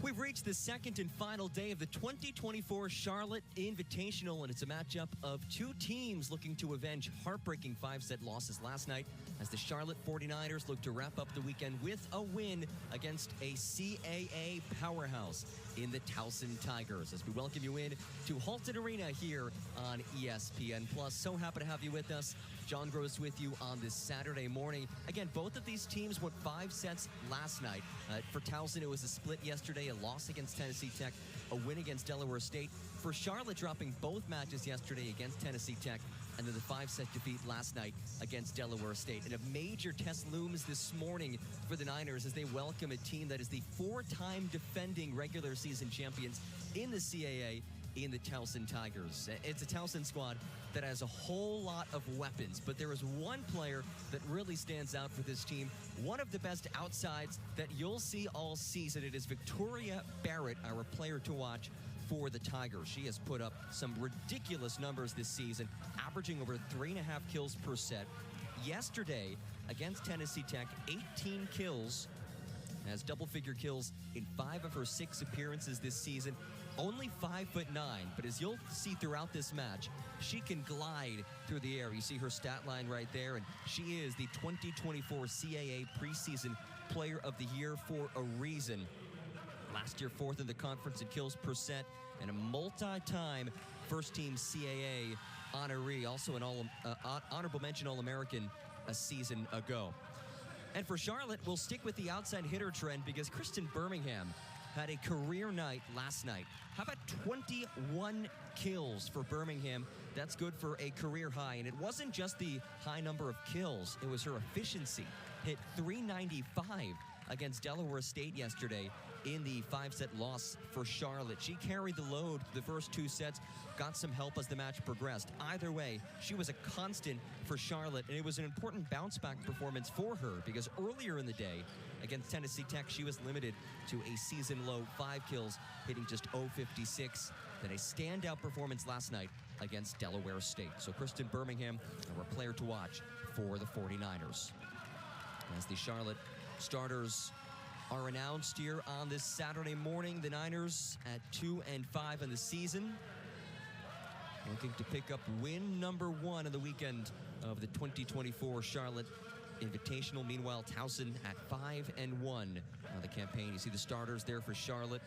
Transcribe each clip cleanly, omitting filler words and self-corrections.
We've reached the second and final day of the 2024 Charlotte Invitational, and it's a matchup of two teams looking to avenge heartbreaking 5-set losses last night as the Charlotte 49ers look to wrap up the weekend with a win against a CAA powerhouse in the Towson Tigers. As we welcome you in to Halton Arena here on ESPN+. So happy to have you with us. John Gross with you on this Saturday morning. Again, both of these teams went 5 sets last night. For Towson, it was a split yesterday, a loss against Tennessee Tech, a win against Delaware State. For Charlotte, dropping both matches yesterday against Tennessee Tech, and then the 5-set defeat last night against Delaware State. And a major test looms this morning for the Niners as they welcome a team that is the 4-time defending regular season champions in the CAA, in the Towson Tigers. It's a Towson squad that has a whole lot of weapons, but there is one player that really stands out for this team, one of the best outsides that you'll see all season. It is Victoria Barrett, our player to watch for the Tigers. She has put up some ridiculous numbers this season, averaging over 3.5 kills per set. Yesterday, against Tennessee Tech, 18 kills, has double-figure kills in 5 of her 6 appearances this season. Only 5'9", but as you'll see throughout this match, she can glide through the air. You see her stat line right there, and she is the 2024 CAA preseason player of the year for a reason. Last year, 4th in the conference in kills per set, and a multi-time first-team CAA honoree, also an honorable mention All-American a season ago. And for Charlotte, we'll stick with the outside hitter trend because Kristen Birmingham had a career night last night. How about 21 kills for Birmingham? That's good for a career high. And it wasn't just the high number of kills, it was her efficiency. Hit .395 against Delaware State yesterday in the 5-set loss for Charlotte. She carried the load the first 2 sets, got some help as the match progressed. Either way, she was a constant for Charlotte, and it was an important bounce-back performance for her because earlier in the day against Tennessee Tech, she was limited to a season-low 5 kills, hitting just .056. Then a standout performance last night against Delaware State. So Kristen Birmingham, our player to watch for the 49ers. As the Charlotte starters are announced here on this Saturday morning, the Niners at 2-5 in the season, looking to pick up win number 1 in the weekend of the 2024 Charlotte Invitational. Meanwhile, Towson at 5-1 on the campaign. You see the starters there for Charlotte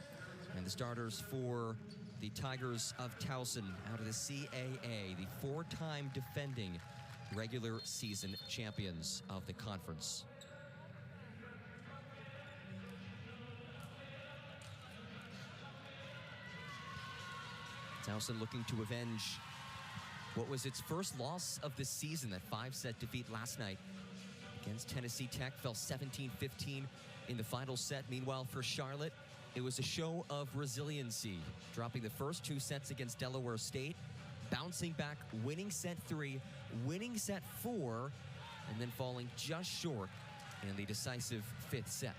and the starters for the Tigers of Towson out of the CAA, the 4-time defending regular season champions of the conference. Towson looking to avenge what was its first loss of the season, that 5-set defeat last night against Tennessee Tech. Fell 17-15 in the final set. Meanwhile, for Charlotte, it was a show of resiliency, dropping the first 2 sets against Delaware State, bouncing back, winning set 3, winning set 4, and then falling just short in the decisive 5th set.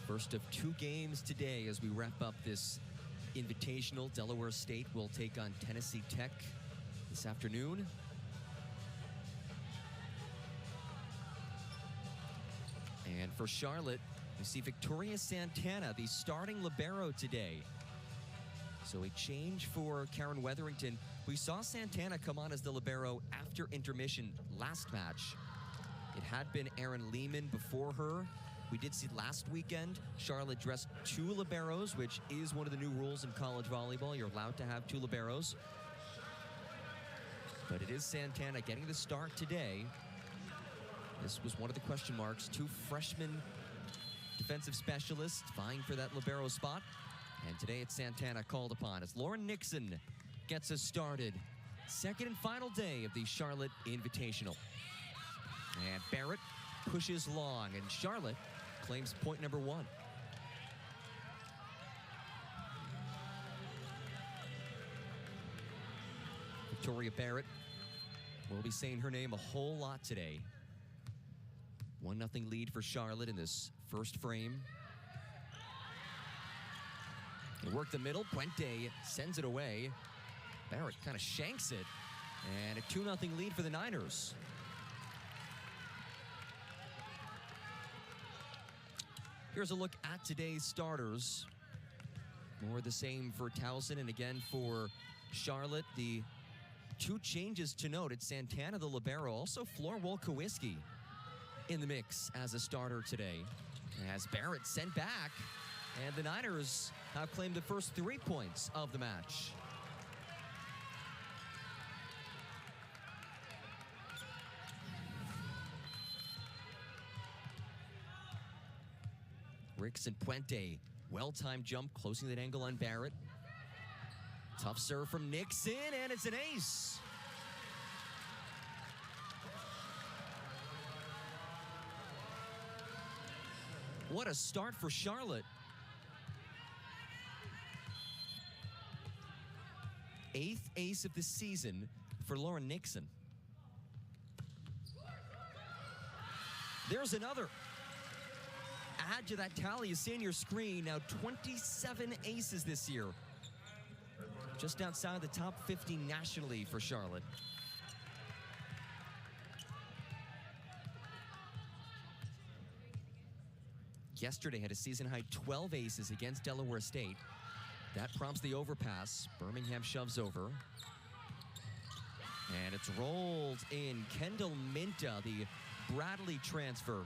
First of 2 games today as we wrap up this invitational. Delaware State will take on Tennessee Tech this afternoon. And for Charlotte, we see Victoria Santana, the starting libero today. So a change for Karen Wetherington. We saw Santana come on as the libero after intermission last match. It had been Erin Lehman before her. We did see last weekend, Charlotte dressed 2 liberos, which is one of the new rules in college volleyball. You're allowed to have 2 liberos. But it is Santana getting the start today. This was one of the question marks. 2 freshman defensive specialists vying for that libero spot. And today it's Santana called upon as Lauren Nixon gets us started. Second and final day of the Charlotte Invitational. And Barrett pushes long, and Charlotte claims point number 1. Victoria Barrett will be saying her name a whole lot today. 1-0 lead for Charlotte in this first frame. They work the middle. Puente sends it away. Barrett kind of shanks it. And a 2-0 lead for the Niners. Here's a look at today's starters. More the same for Towson, and again for Charlotte. The two changes to note: it's Santana, the libero, also Flor Wolkowiski in the mix as a starter today. As Barrett sent back, and the Niners have claimed the first 3 points of the match. Ricks and Puente, well-timed jump, closing that angle on Barrett. Tough serve from Nixon, and it's an ace. What a start for Charlotte. 8th ace of the season for Lauren Nixon. There's another. Add to that tally, you see on your screen, now 27 aces this year. Just outside the top 50 nationally for Charlotte. Yesterday had a season-high 12 aces against Delaware State. That prompts the overpass. Birmingham shoves over. And it's rolled in. Kendall Minta, the Bradley transfer,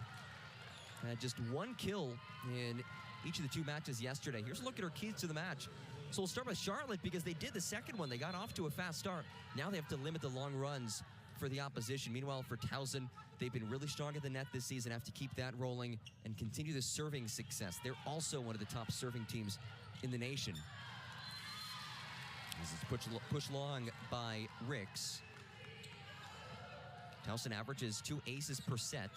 had just 1 kill in each of the 2 matches yesterday. Here's a look at her keys to the match. So we'll start with Charlotte because they did the second one. They got off to a fast start. Now they have to limit the long runs for the opposition. Meanwhile, for Towson, they've been really strong at the net this season, have to keep that rolling and continue the serving success. They're also one of the top serving teams in the nation. This is pushed long by Ricks. Towson averages 2 aces per set.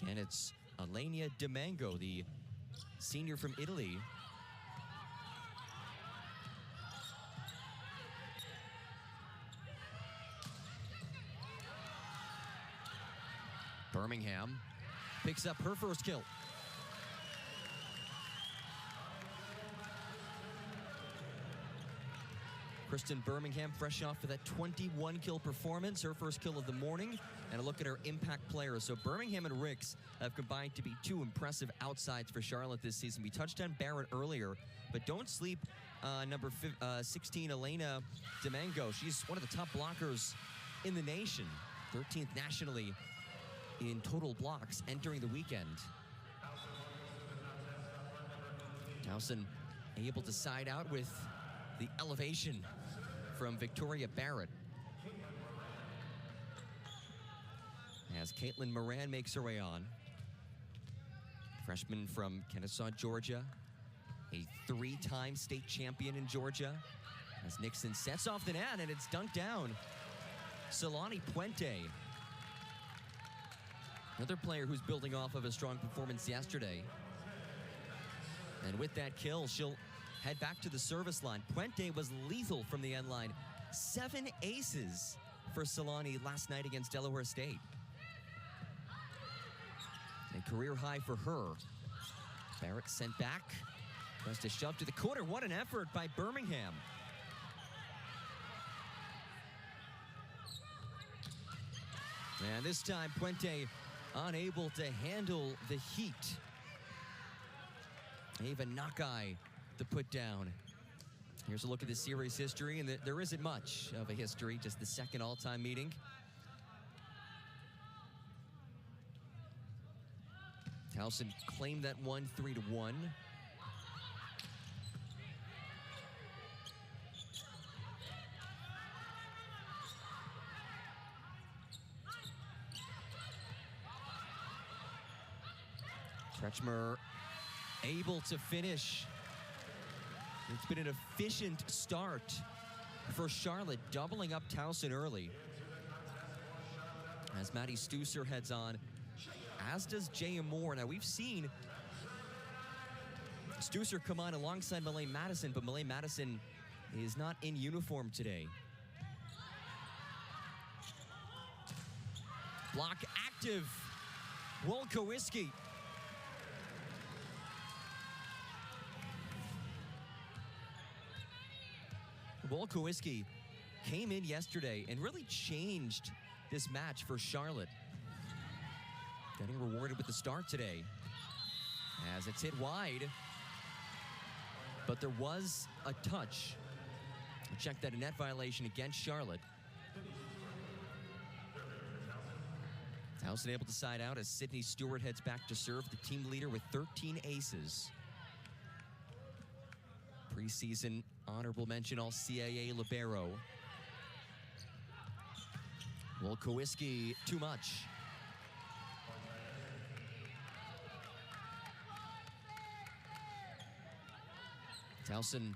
Again, it's Alenia Demango, the senior from Italy. Birmingham picks up her first kill. Kristen Birmingham, fresh off for that 21 kill performance, her first kill of the morning. And a look at her impact players. So Birmingham and Ricks have combined to be 2 impressive outsides for Charlotte this season. We touched on Barrett earlier, but don't sleep number 16, Elena Demango. She's one of the top blockers in the nation, 13th nationally in total blocks entering the weekend. Towson able to side out with the elevation from Victoria Barrett. As Kaitlyn Moran makes her way on. Freshman from Kennesaw, Georgia. A 3-time state champion in Georgia. As Nixon sets off the net and it's dunked down. Solani Puente. Another player who's building off of a strong performance yesterday. And with that kill, she'll head back to the service line. Puente was lethal from the end line. 7 aces for Solani last night against Delaware State. A career high for her. Barrett sent back. Just a shove to the corner. What an effort by Birmingham. And this time, Puente unable to handle the heat. Ava Nakai, the put down. Here's a look at the series history, and there isn't much of a history, just the second all-time meeting. Towson claimed that one 3-1. Kretschmer able to finish. It's been an efficient start for Charlotte, doubling up Towson early. As Maddie Stusser heads on, as does J.M. Moore. Now, we've seen Stusser come on alongside Malay Madison, but Malay Madison is not in uniform today. Block active. Wolkowiski. Wolkowiski came in yesterday and really changed this match for Charlotte. Getting rewarded with the start today as it's hit wide. But there was a touch. Check that, a net violation against Charlotte. Towson able to side out as Sydney Stewart heads back to serve, the team leader with 13 aces. Preseason honorable mention All-CAA libero. Wolkowiski, too much. Towson,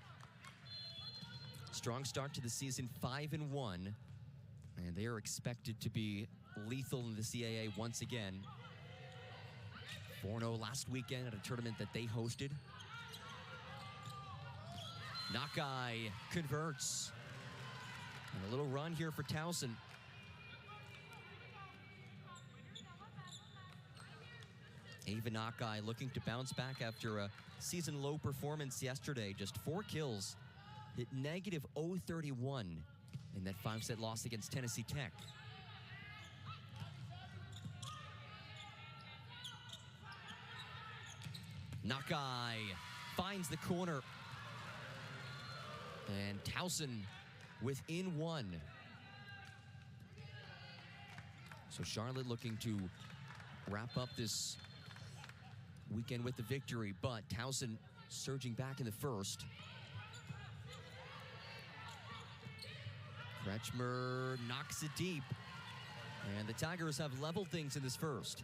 strong start to the season, 5-1, and they are expected to be lethal in the CAA once again. 4-0 last weekend at a tournament that they hosted. Nakai converts. And a little run here for Towson. Ava Nakai looking to bounce back after a season low performance yesterday. Just 4 kills. Hit negative 0-31 in that 5-set loss against Tennessee Tech. Nakai finds the corner. And Towson within 1. So Charlotte looking to wrap up this weekend with the victory, but Towson surging back in the first. Kretschmer knocks it deep. And the Tigers have leveled things in this first.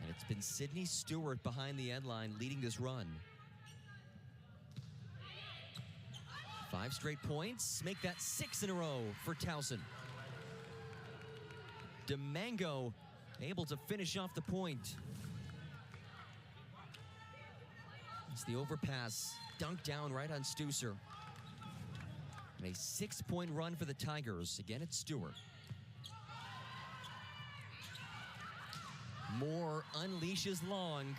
And it's been Sydney Stewart behind the end line leading this run. 5 straight points, make that 6 in a row for Towson. DeMango able to finish off the point. It's the overpass, dunked down right on Stusser. And a 6-point run for the Tigers. Again, it's Stewart. Moore unleashes long.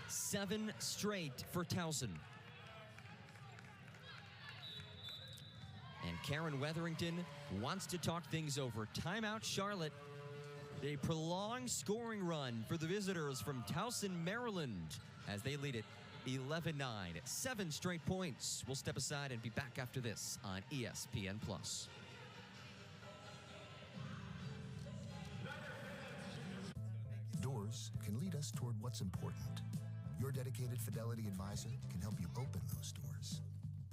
7 straight for Towson. And Karen Wetherington wants to talk things over. Timeout, Charlotte. A prolonged scoring run for the visitors from Towson, Maryland, as they lead it 11-9. 7 straight points. We'll step aside and be back after this on ESPN+. Doors can lead us toward what's important. Your dedicated Fidelity advisor can help you open those doors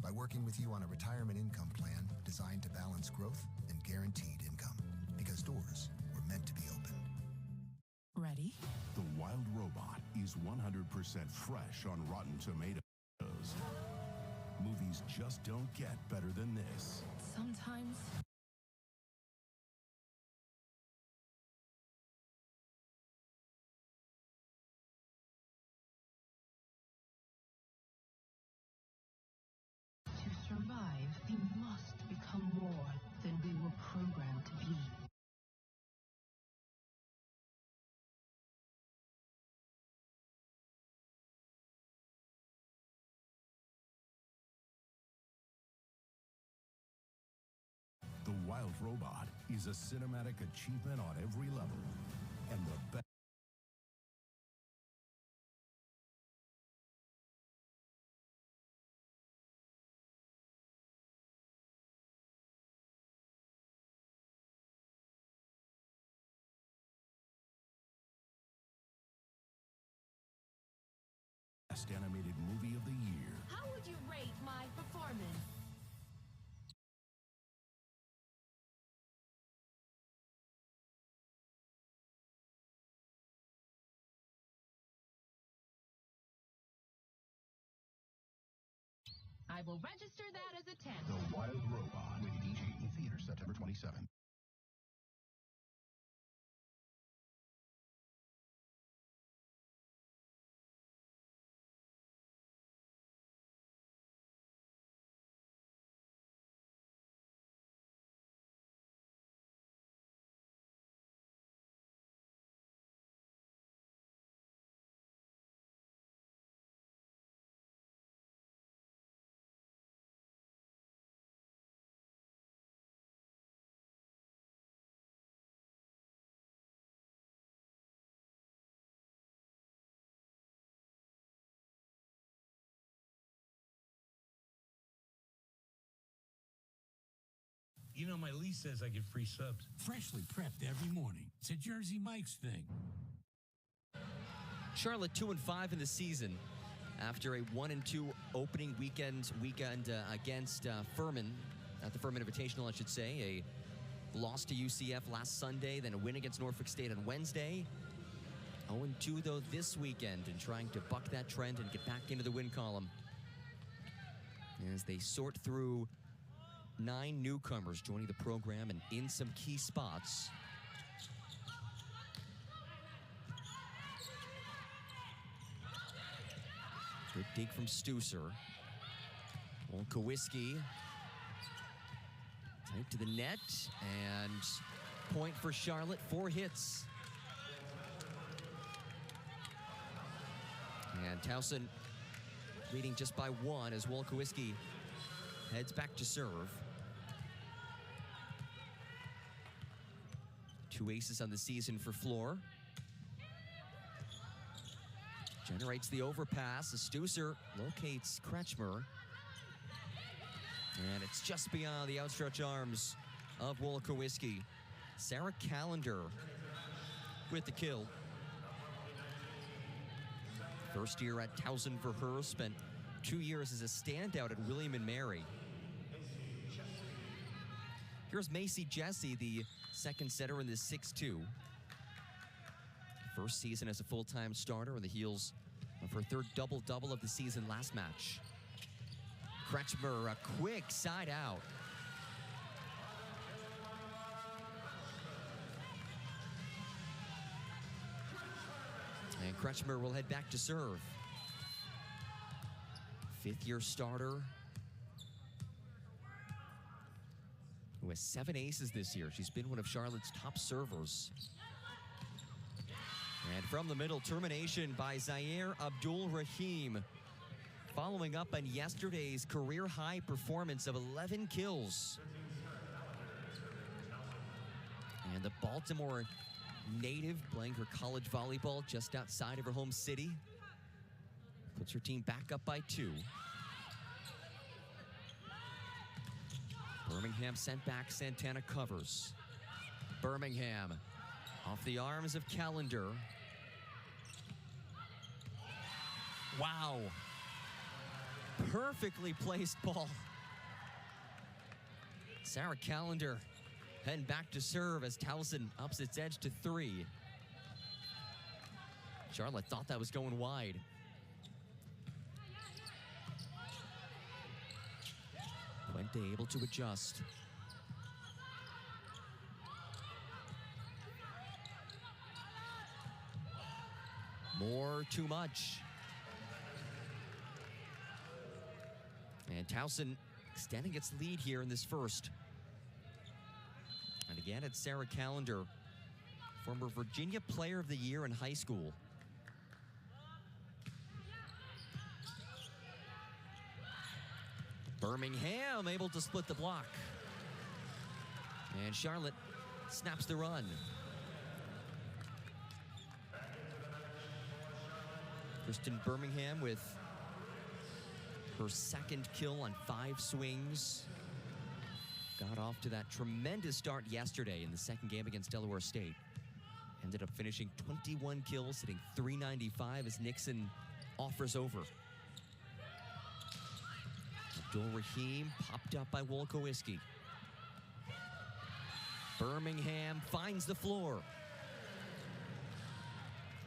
by working with you on a retirement income plan designed to balance growth and guaranteed income. Because doors were meant to be opened. Ready? The Wild Robot is 100% fresh on Rotten Tomatoes. Movies just don't get better than this. Sometimes to survive, we must become more than we were programmed to be. The Wild Robot is a cinematic achievement on every level. And the best. Animated movie of the year. How would you rate my performance? I will register that as a 10. The Wild Robot, rated PG, in theaters September 27. know, my lease says I get free subs. Freshly prepped every morning. It's a Jersey Mike's thing. Charlotte 2-5 in the season after a 1-2 opening weekend against Furman, at the Furman Invitational, I should say. A loss to UCF last Sunday, then a win against Norfolk State on Wednesday. 0-2, though, this weekend, and trying to buck that trend and get back into the win column as they sort through 9 newcomers joining the program and in some key spots. Good dig from Stusser. Wolkowiski tight to the net, and point for Charlotte. 4 hits. And Towson leading just by 1 as Wolkowiski heads back to serve. 2 aces on the season for Floor. Generates the overpass as Stusser locates Kretschmer. And it's just beyond the outstretched arms of Wolkowiski. Sarah Callender with the kill. First year at Towson for her, spent 2 years as a standout at William & Mary. Here's Macy Jesse, the second setter in the 6-2. First season as a full-time starter on the heels of her 3rd double-double of the season last match. Kretschmer, a quick side out. And Kretschmer will head back to serve. 5th-year starter who has 7 aces this year. She's been one of Charlotte's top servers. And from the middle, termination by Zaire Abdul-Rahim, following up on yesterday's career-high performance of 11 kills. And the Baltimore native playing her college volleyball just outside of her home city puts her team back up by 2. Birmingham sent back, Santana covers. Birmingham off the arms of Callender. Wow. Perfectly placed ball. Sarah Callender heading back to serve as Towson ups its edge to 3. Charlotte thought that was going wide. Puente able to adjust. More too much. And Towson extending its lead here in this first. And again, it's Sarah Callender, former Virginia Player of the Year in high school. Birmingham able to split the block. And Charlotte snaps the run. Kristen Birmingham with her 2nd kill on 5 swings. Got off to that tremendous start yesterday in the 2nd game against Delaware State. Ended up finishing 21 kills, hitting .395 as Nixon offers over. Abdul-Rahim popped up by Wolkowiski. Birmingham finds the floor.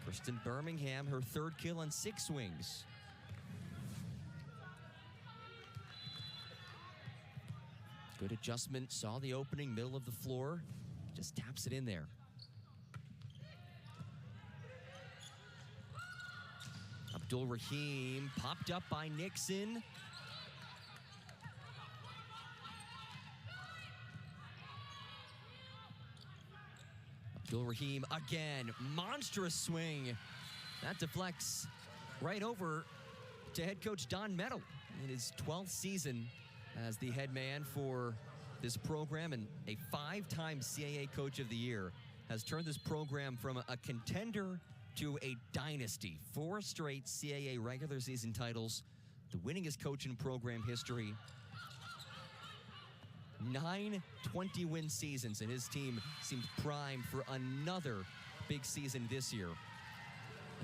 Kristen Birmingham, her 3rd kill on 6 swings. Good adjustment, saw the opening, middle of the floor, just taps it in there. Abdul-Rahim popped up by Nixon. Abdul-Rahim again, monstrous swing. That deflects right over to head coach Don Meadow in his 12th season as the head man for this program, and a 5-time CAA Coach of the Year. Has turned this program from a contender to a dynasty. 4 straight CAA regular season titles, the winningest coach in program history. 9 20-win seasons, and his team seems primed for another big season this year.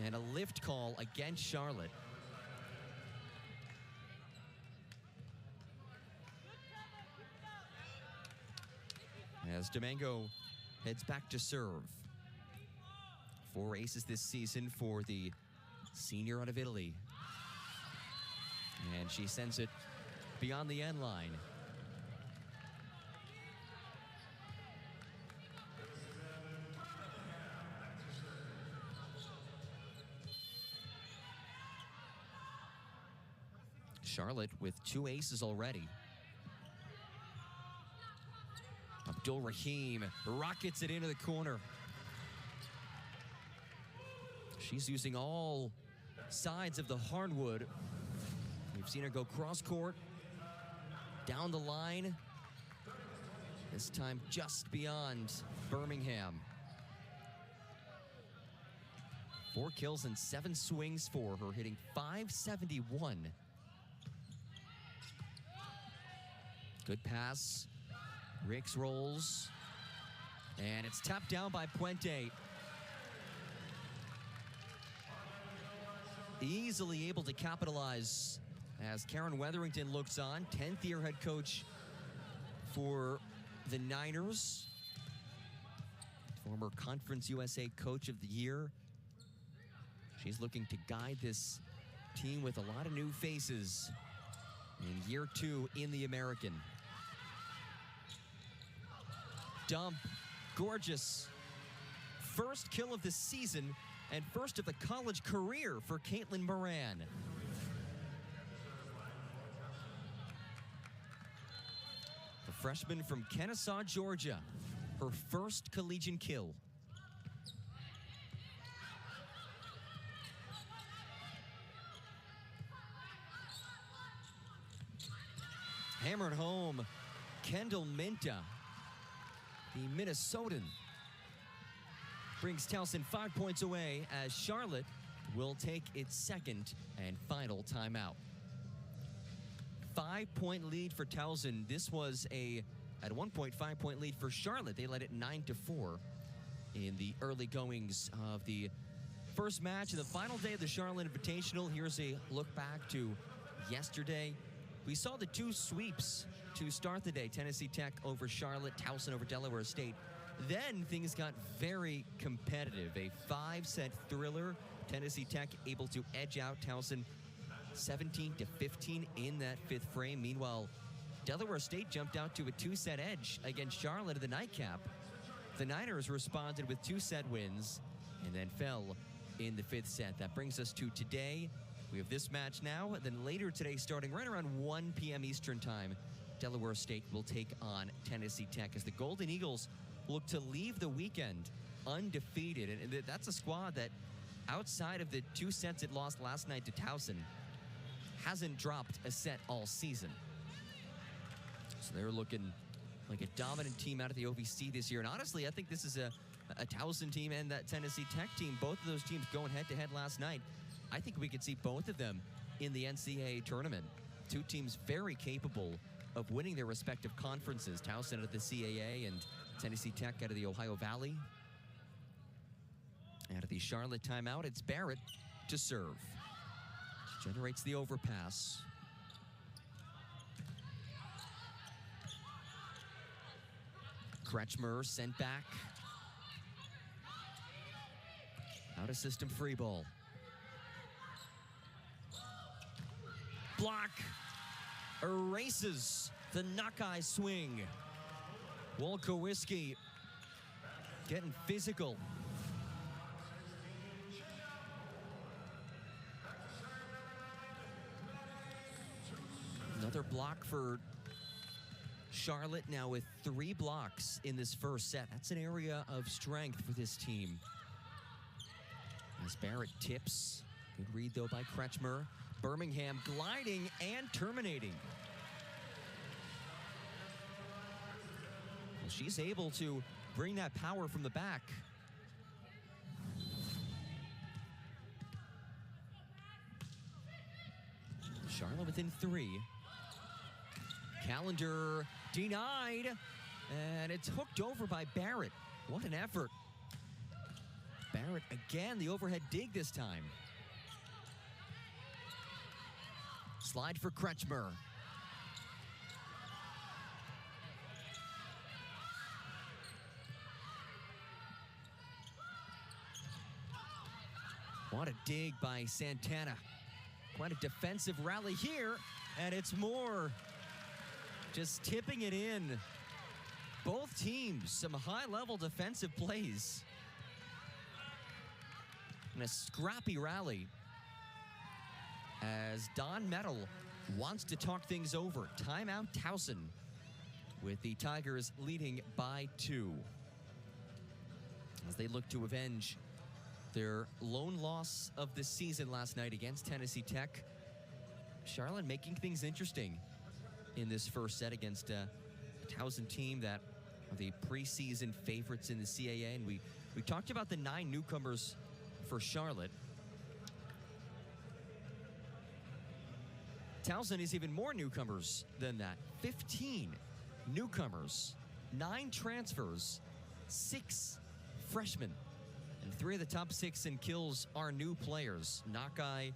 And a lift call against Charlotte. As Domingo heads back to serve. 4 aces this season for the senior out of Italy. And she sends it beyond the end line. Charlotte with 2 aces already. Abdul Rahim rockets it into the corner. She's using all sides of the hardwood. We've seen her go cross court, down the line. This time just beyond Birmingham. 4 kills and 7 swings for her, hitting .571. Good pass. Ricks rolls. And it's tapped down by Puente. Easily able to capitalize as Karen Wetherington looks on. 10th year head coach for the Niners. Former Conference USA Coach of the Year. She's looking to guide this team with a lot of new faces in year 2 in the American. Dump, gorgeous. First kill of the season and first of the college career for Kaitlyn Moran. The freshman from Kennesaw, Georgia, her first collegiate kill. Hammered home, Kendall Minta, the Minnesotan, brings Towson 5 points away as Charlotte will take its second and final timeout. 5-point lead for Towson. This was at one point 5-point lead for Charlotte. They led it 9-4 in the early goings of the first match of the final day of the Charlotte Invitational. Here's a look back to yesterday. We saw the 2 sweeps to start the day. Tennessee Tech over Charlotte, Towson over Delaware State. Then things got very competitive. A 5-set thriller. Tennessee Tech able to edge out Towson 17-15 in that 5th frame. Meanwhile, Delaware State jumped out to a 2-set edge against Charlotte at the nightcap. The Niners responded with 2-set wins and then fell in the 5th set. That brings us to today. We have this match now, and then later today, starting right around 1 p.m. Eastern time, Delaware State will take on Tennessee Tech as the Golden Eagles look to leave the weekend undefeated. And that's a squad that, outside of the 2 sets it lost last night to Towson, hasn't dropped a set all season. So they're looking like a dominant team out of the OVC this year. And honestly, I think this is a Towson team and that Tennessee Tech team, both of those teams going head-to-head last night. I think we could see both of them in the NCAA tournament. 2 teams very capable of winning their respective conferences. Towson out of the CAA and Tennessee Tech out of the Ohio Valley. Out of the Charlotte timeout, it's Barrett to serve. Generates the overpass. Kretschmer sent back. Out of system free ball. Block erases the knock-eye swing. Wolkowski getting physical. Another block for Charlotte now with 3 blocks in this first set. That's an area of strength for this team. As Barrett tips. Good read though by Kretschmer. Birmingham gliding and terminating. Well, she's able to bring that power from the back. Charlotte within 3. Calendar Denied. And it's hooked over by Barrett. What an effort. Barrett again, the overhead dig this time. Slide for Kretschmer. What a dig by Santana. Quite a defensive rally here, and it's more just tipping it in. Both teams, some high-level defensive plays. And a scrappy rally as Don Metal wants to talk things over. Timeout Towson with the Tigers leading by 2 as they look to avenge their lone loss of the season last night against Tennessee Tech. Charlotte making things interesting in this first set against a Towson team that are the preseason favorites in the CAA. And we talked about the 9 newcomers for Charlotte. Towson is even more newcomers than that. 15 newcomers, 9 transfers, 6 freshmen. And 3 of the top 6 in kills are new players. Nakai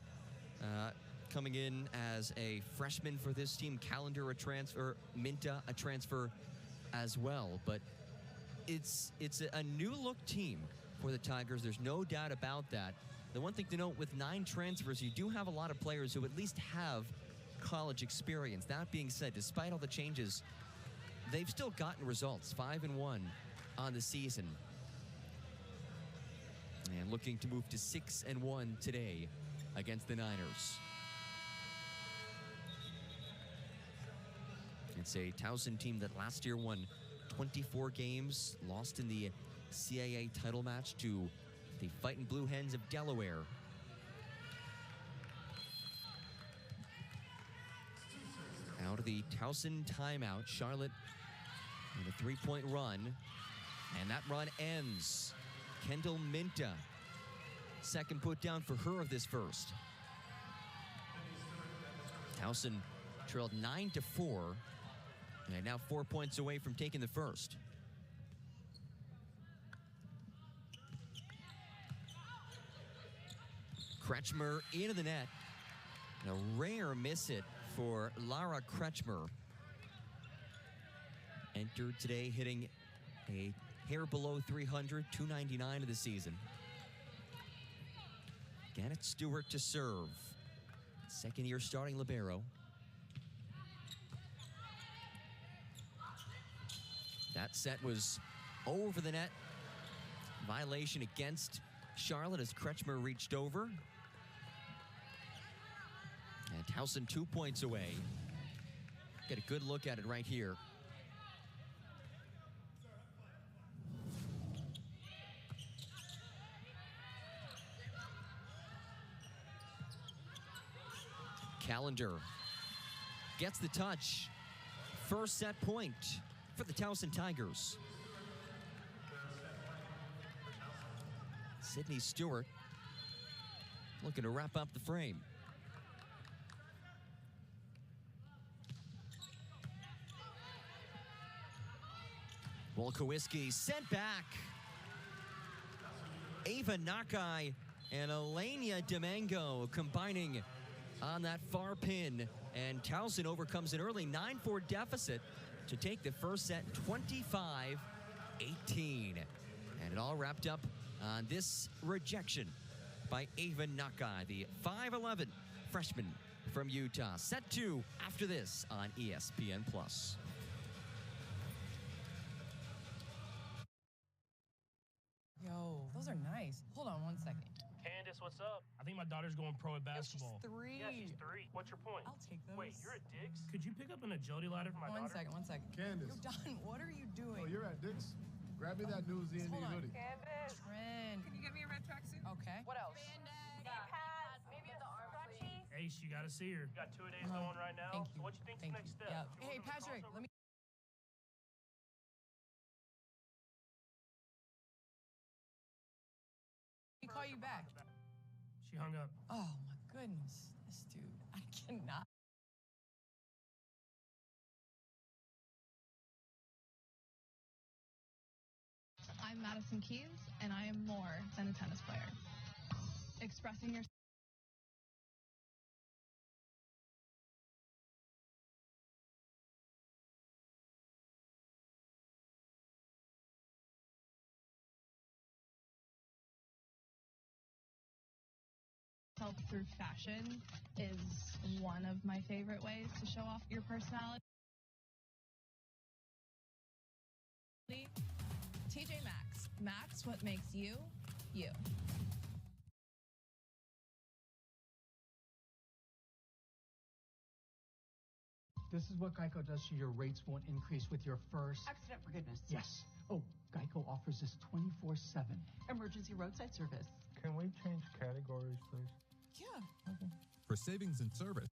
coming in as a freshman for this team. Calendar a transfer. Minta a transfer as well. But it's a new look team for the Tigers. There's no doubt about that. The one thing to note with 9 transfers, you do have a lot of players who at least have college experience. That being said, despite all the changes, they've still gotten results. 5-1 on the season. And looking to move to 6-1 today against the Niners. It's a Towson team that last year won 24 games, lost in the CAA title match to the Fightin' Blue Hens of Delaware. Out of the Towson timeout, Charlotte with a 3-point run, and that run ends. Kendall Minta, second put down for her of this first. Towson trailed 9-4, and now 4 points away from taking the first. Kretschmer into the net. And a rare miss it for Lara Kretschmer. Entered today hitting a hair below 300, 299 of the season. Gannett Stewart to serve. Second-year starting libero. That set was over the net. Violation against Charlotte as Kretschmer reached over. And Towson 2 points away. Get a good look at it right here. Calendar gets the touch. First set point for the Towson Tigers. Sydney Stewart looking to wrap up the frame. Wolkowski sent back. Ava Nakai and Elenia Domingo combining on that far pin, and Towson overcomes an early 9-4 deficit to take the first set 25-18. And it all wrapped up on this rejection by Ava Nakai, the 5'11 freshman from Utah. Set 2 after this on ESPN+. Yo, those are nice. Hold on 1 second. Candace, what's up? I think my daughter's going pro at basketball. She's 3. Yeah, she's 3. What's your point? I'll take those. Wait, you're at Dick's? Could you pick up an agility ladder for my daughter? 1 second. Candace. Yo, Don, what are you doing? Oh, you're at Dick's? Grab me that new Z&D hoodie. Candace. Trend. Can you get me a red tracksuit? Okay. What else? Pads, maybe the arm sleeve. Ace, you gotta see her. You got 2 days going right now. Thank you. So what you think's the next step? Yeah. You Hey, wanna Patrick, crossover? let me call you back. She hung up. Oh my goodness, this dude, I cannot. Madison Keys, and I am more than a tennis player. Expressing yourself through fashion is one of my favorite ways to show off your personality. TJ Maxx. Maxx, what makes you, you. This is what Geico does so your rates won't increase with your first accident forgiveness. Yes. Oh, Geico offers this 24/7 emergency roadside service. Can we change categories, please? Yeah. Okay. For savings and service.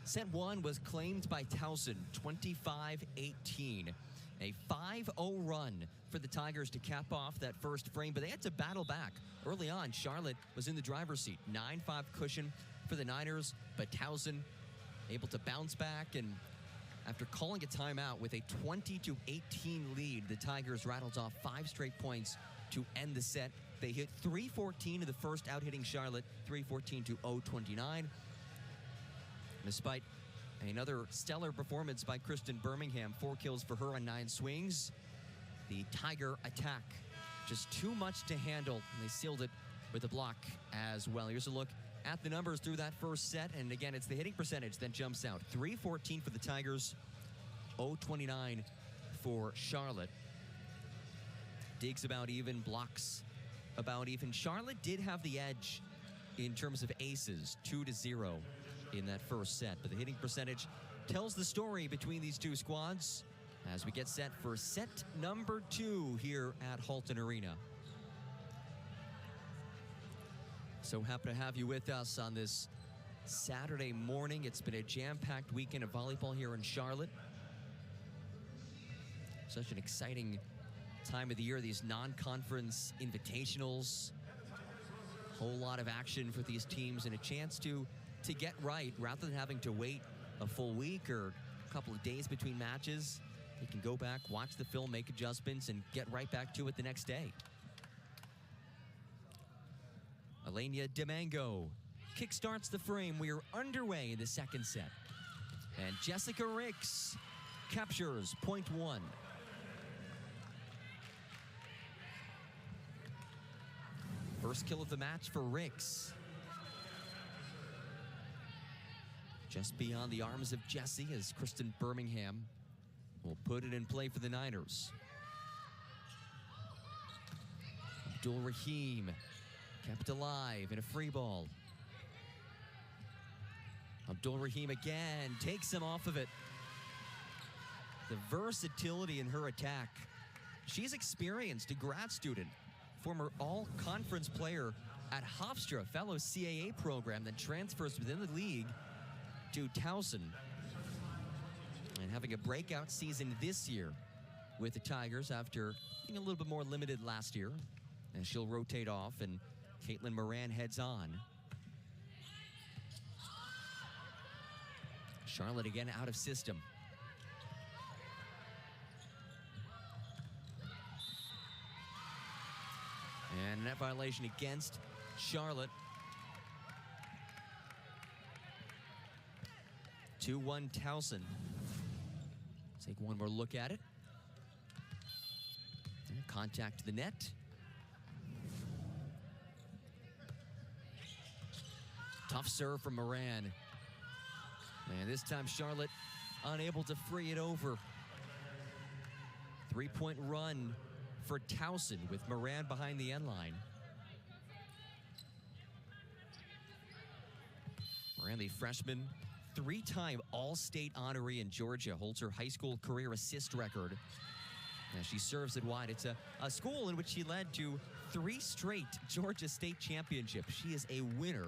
Set one was claimed by Towson, 25-18. A 5-0 run for the Tigers to cap off that first frame, but they had to battle back. Early on, Charlotte was in the driver's seat. 9-5 cushion for the Niners, but Towson able to bounce back, and after calling a timeout with a 20-18 lead, the Tigers rattled off 5 straight points to end the set. They hit 314 in the first, out-hitting Charlotte 314 to 029. Despite another stellar performance by Kristen Birmingham, 4 kills for her on 9 swings, the Tiger attack just too much to handle, and they sealed it with a block as well. Here's a look at the numbers through that first set, and again, it's the hitting percentage that jumps out. 314 for the Tigers, 029 for Charlotte. Digs about even, blocks about even. Charlotte did have the edge in terms of aces, 2-0 in that first set, but the hitting percentage tells the story between these two squads as we get set for set number 2 here at Halton Arena. So happy to have you with us on this Saturday morning. It's been a jam-packed weekend of volleyball here in Charlotte. Such an exciting time of the year, these non-conference invitationals. Whole lot of action for these teams and a chance to get right rather than having to wait a full week or a couple of days between matches. They can go back, watch the film, make adjustments, and get right back to it the next day. Alenia Demango kickstarts the frame. We are underway in the second set. And Jessica Ricks captures point 1. First kill of the match for Ricks. Just beyond the arms of Jessie as Kristen Birmingham will put it in play for the Niners. Abdul Rahim kept alive in a free ball. Abdul Rahim again takes him off of it. The versatility in her attack. She's experienced, a grad student, former all-conference player at Hofstra, fellow CAA program that transfers within the league to Towson, and having a breakout season this year with the Tigers after being a little bit more limited last year. And she'll rotate off, and Kaitlyn Moran heads on. Charlotte again out of system. And a net violation against Charlotte. 2-1 Towson. Take one more look at it. And contact to the net. Tough serve from Moran. And this time Charlotte unable to free it over. 3-point run for Towson with Moran behind the end line. Moran, the freshman, 3-time All-State honoree in Georgia, holds her high school career assist record. As she serves it wide, it's a school in which she led to 3 straight Georgia State championships. She is a winner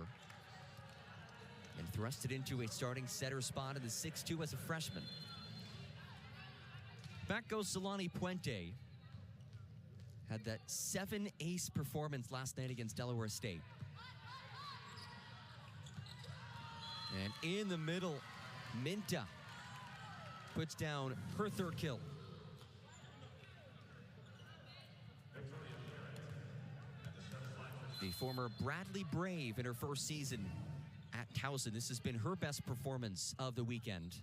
and thrusted into a starting setter spot in the 6-2 as a freshman. Back goes Solani Puente. Had that 7-ace performance last night against Delaware State. And in the middle, Minta puts down her 3rd kill. The former Bradley Brave in her first season at Towson. This has been her best performance of the weekend.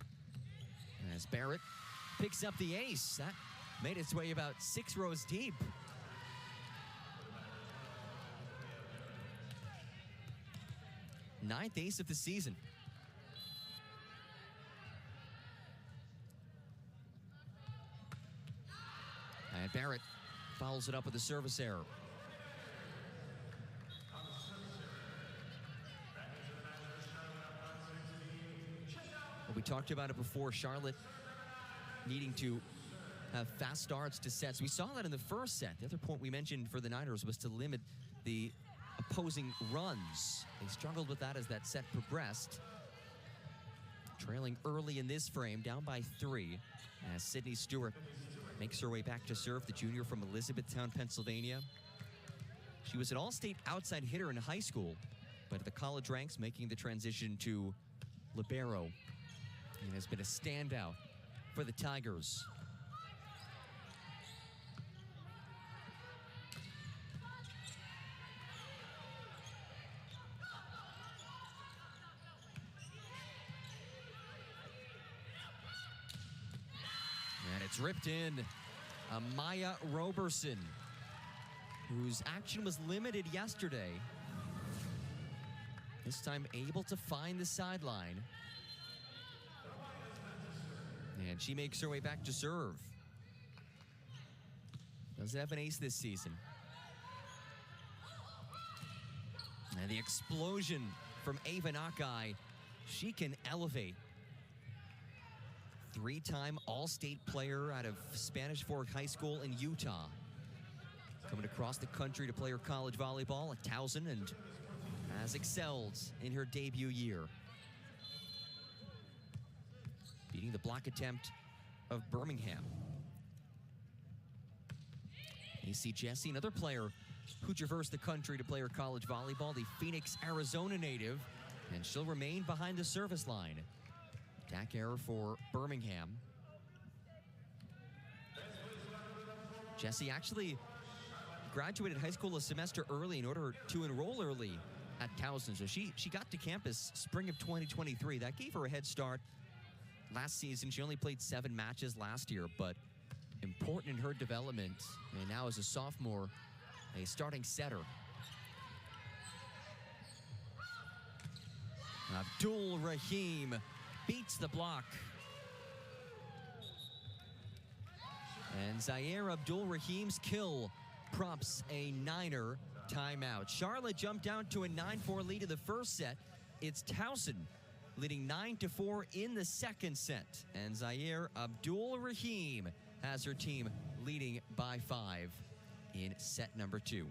As Barrett picks up the ace. That made its way about 6 rows deep. Ninth ace of the season. And Barrett follows it up with a service error. Well, we talked about it before, Charlotte needing to have fast starts to sets. We saw that in the first set. The other point we mentioned for the Niners was to limit the opposing runs. They struggled with that as that set progressed. Trailing early in this frame, down by 3, as Sydney Stewart makes her way back to serve, the junior from Elizabethtown, Pennsylvania. She was an all-state outside hitter in high school, but at the college ranks making the transition to libero, and has been a standout for the Tigers. And it's ripped in. Maya Roberson, whose action was limited yesterday, this time able to find the sideline. And she makes her way back to serve. Doesn't have an ace this season. And the explosion from Ava Nakai. She can elevate. 3-time All-State player out of Spanish Fork High School in Utah. Coming across the country to play her college volleyball at Towson and has excelled in her debut year. Beating the block attempt of Birmingham. AC Jesse, another player who traversed the country to play her college volleyball, the Phoenix, Arizona native, and she'll remain behind the service line. Attack error for Birmingham. Jesse actually graduated high school a semester early in order to enroll early at Towson. So she got to campus spring of 2023. That gave her a head start. Last season, she only played 7 matches last year, but important in her development. And now as a sophomore, a starting setter. Abdul Rahim beats the block. And Zaire Abdul Rahim's kill prompts a Niner timeout. Charlotte jumped down to a 9-4 lead in the first set. It's Towson leading 9-4 in the second set. And Zaire Abdul Rahim has her team leading by 5 in set number 2.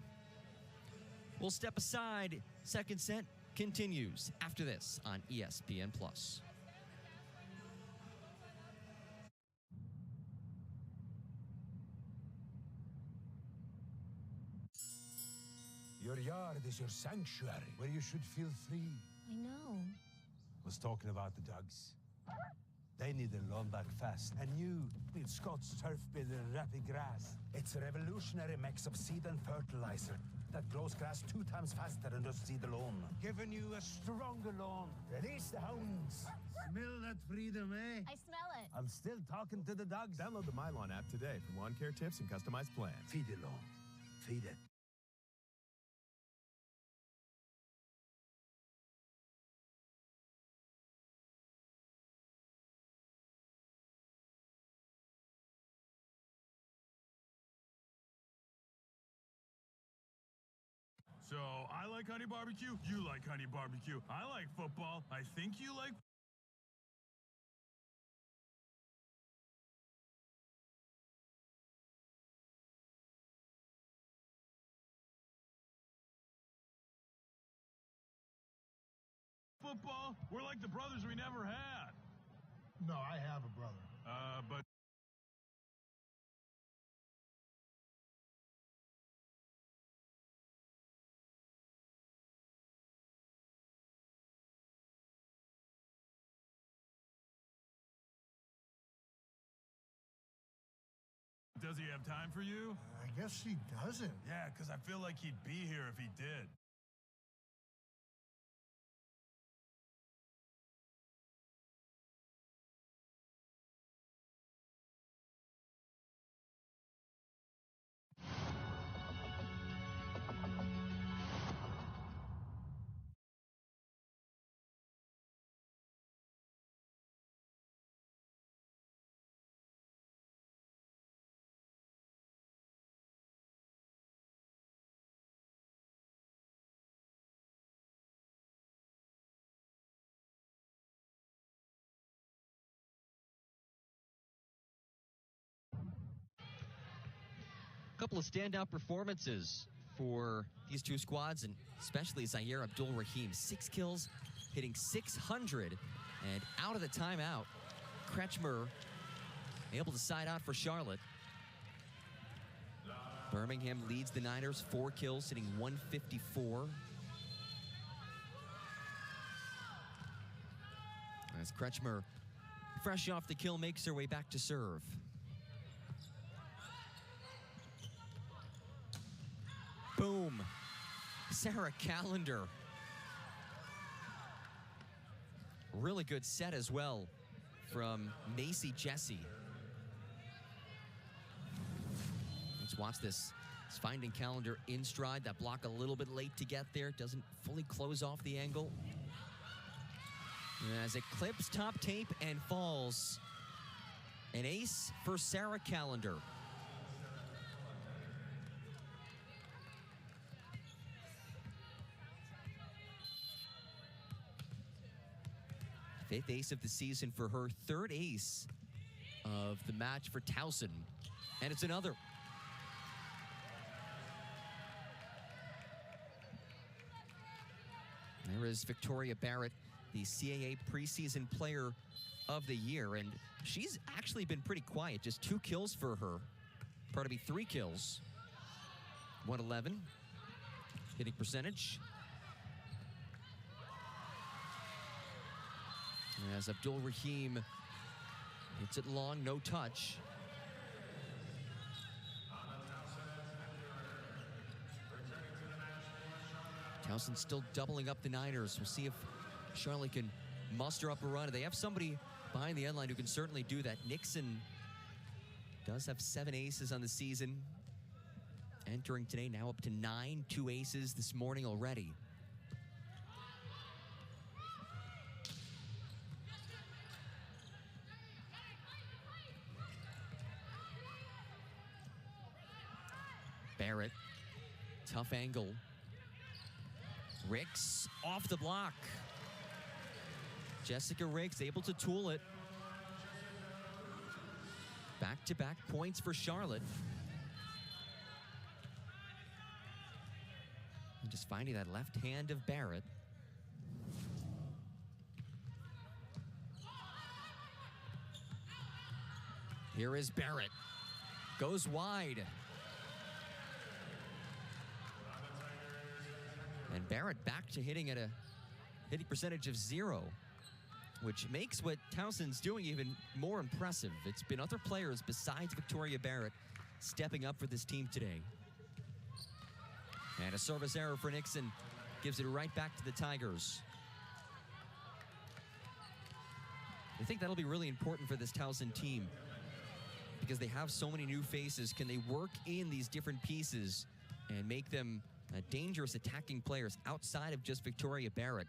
We'll step aside. Second set continues after this on ESPN+. Your yard is your sanctuary, where you should feel free. I know. Was talking about the dogs. They need their lawn back fast. And you need Scott's turf builder and rapid grass. It's a revolutionary mix of seed and fertilizer that grows grass 2 times faster than does seed alone. Giving you a stronger lawn. Release the hounds. Smell that freedom, eh? I smell it. I'm still talking to the dogs. Download the My Lawn app today for lawn care tips and customized plans. Feed the lawn. Feed it. So, I like honey barbecue, you like honey barbecue. I like football, I think you like... football? We're like the brothers we never had. No, I have a brother. But... does he have time for you? I guess he doesn't. Yeah, because I feel like he'd be here if he did. Couple of standout performances for these two squads, and especially Zaire Abdul-Rahim. 6 kills, hitting 600, and out of the timeout, Kretschmer able to side out for Charlotte. Birmingham leads the Niners, 4 kills, hitting 154. As Kretschmer, fresh off the kill, makes her way back to serve. Boom. Sarah Callender. Really good set as well from Macy Jesse. Let's watch this. It's finding Callender in stride. That block a little bit late to get there. Doesn't fully close off the angle. As it clips top tape and falls. An ace for Sarah Callender. Fifth ace of the season for her, 3rd ace of the match for Towson. And it's another. There is Victoria Barrett, the CAA preseason player of the year, and she's actually been pretty quiet. Just 2 kills for her. Pardon me, 3 kills. 111. Hitting percentage. As Abdul-Rahim hits it long, no touch. Towson still doubling up the Niners. We'll see if Charlotte can muster up a run. They have somebody behind the end line who can certainly do that. Nixon does have 7 aces on the season. Entering today, now up to 9, 2 aces this morning already. Barrett, tough angle. Ricks off the block. Jessica Riggs able to tool it. Back-to-back points for Charlotte. And just finding that left hand of Barrett. Here is Barrett. Goes wide. And Barrett back to hitting at a hitting percentage of 0, which makes what Towson's doing even more impressive. It's been other players besides Victoria Barrett stepping up for this team today. And a service error for Nixon gives it right back to the Tigers. I think that'll be really important for this Towson team because they have so many new faces. Can they work in these different pieces and make them dangerous attacking players outside of just Victoria Barrett?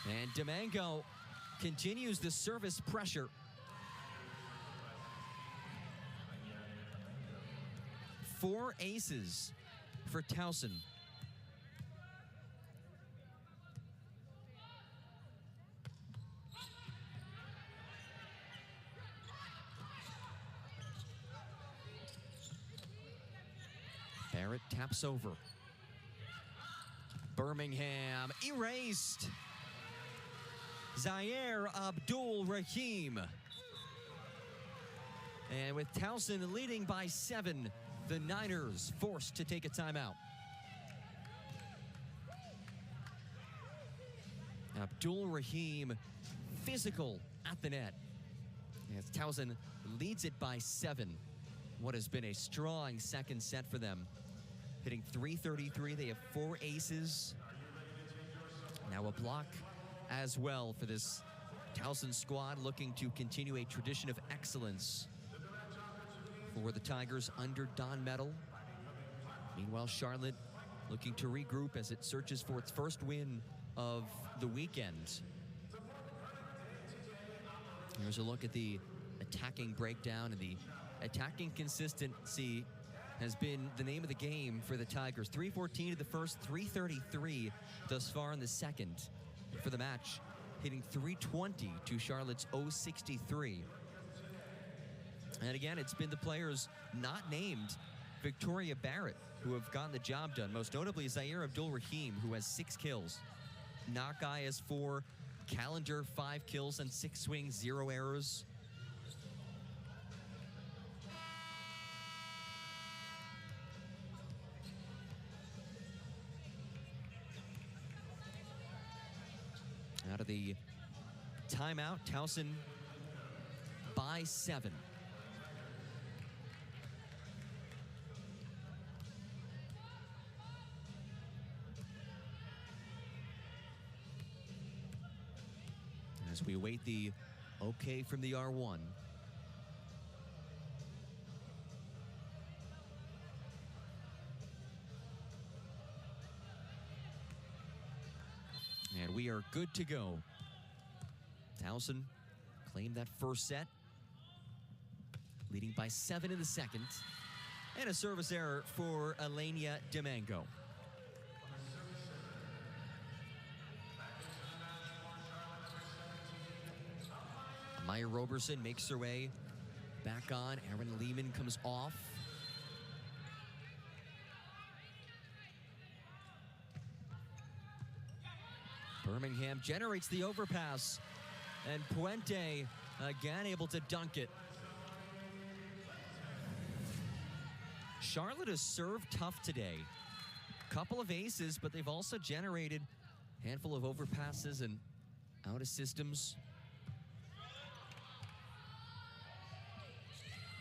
And Domingo continues the service pressure. Four aces for Towson. Barrett taps over. Birmingham erased. Zaire Abdul Rahim. And with Towson leading by 7, the Niners forced to take a timeout. Abdul Rahim physical at the net. As Towson leads it by 7. What has been a strong second set for them. Hitting .333, they have 4 aces. Now a block as well for this Towson squad, looking to continue a tradition of excellence for the Tigers under Don Metal. Meanwhile, Charlotte looking to regroup as it searches for its first win of the weekend. Here's a look at the attacking breakdown, and the attacking consistency has been the name of the game for the Tigers. 314 to the first, 333 thus far in the second for the match, hitting .320 to Charlotte's .063. And again, it's been the players not named Victoria Barrett who have gotten the job done. Most notably, Zaire Abdul Rahim, who has 6 kills. Nakai has 4. Calendar, 5 kills and 6 swings, 0 errors. Out of the timeout, Towson by 7. As we await the okay from the R1. And we are good to go. Towson claimed that first set, leading by 7 in the second. And a service error for Elenia Domingo. Maya Roberson makes her way back on. Aaron Lehman comes off. Birmingham generates the overpass, and Puente again able to dunk it. Charlotte has served tough today. Couple of aces, but they've also generated a handful of overpasses and out of systems.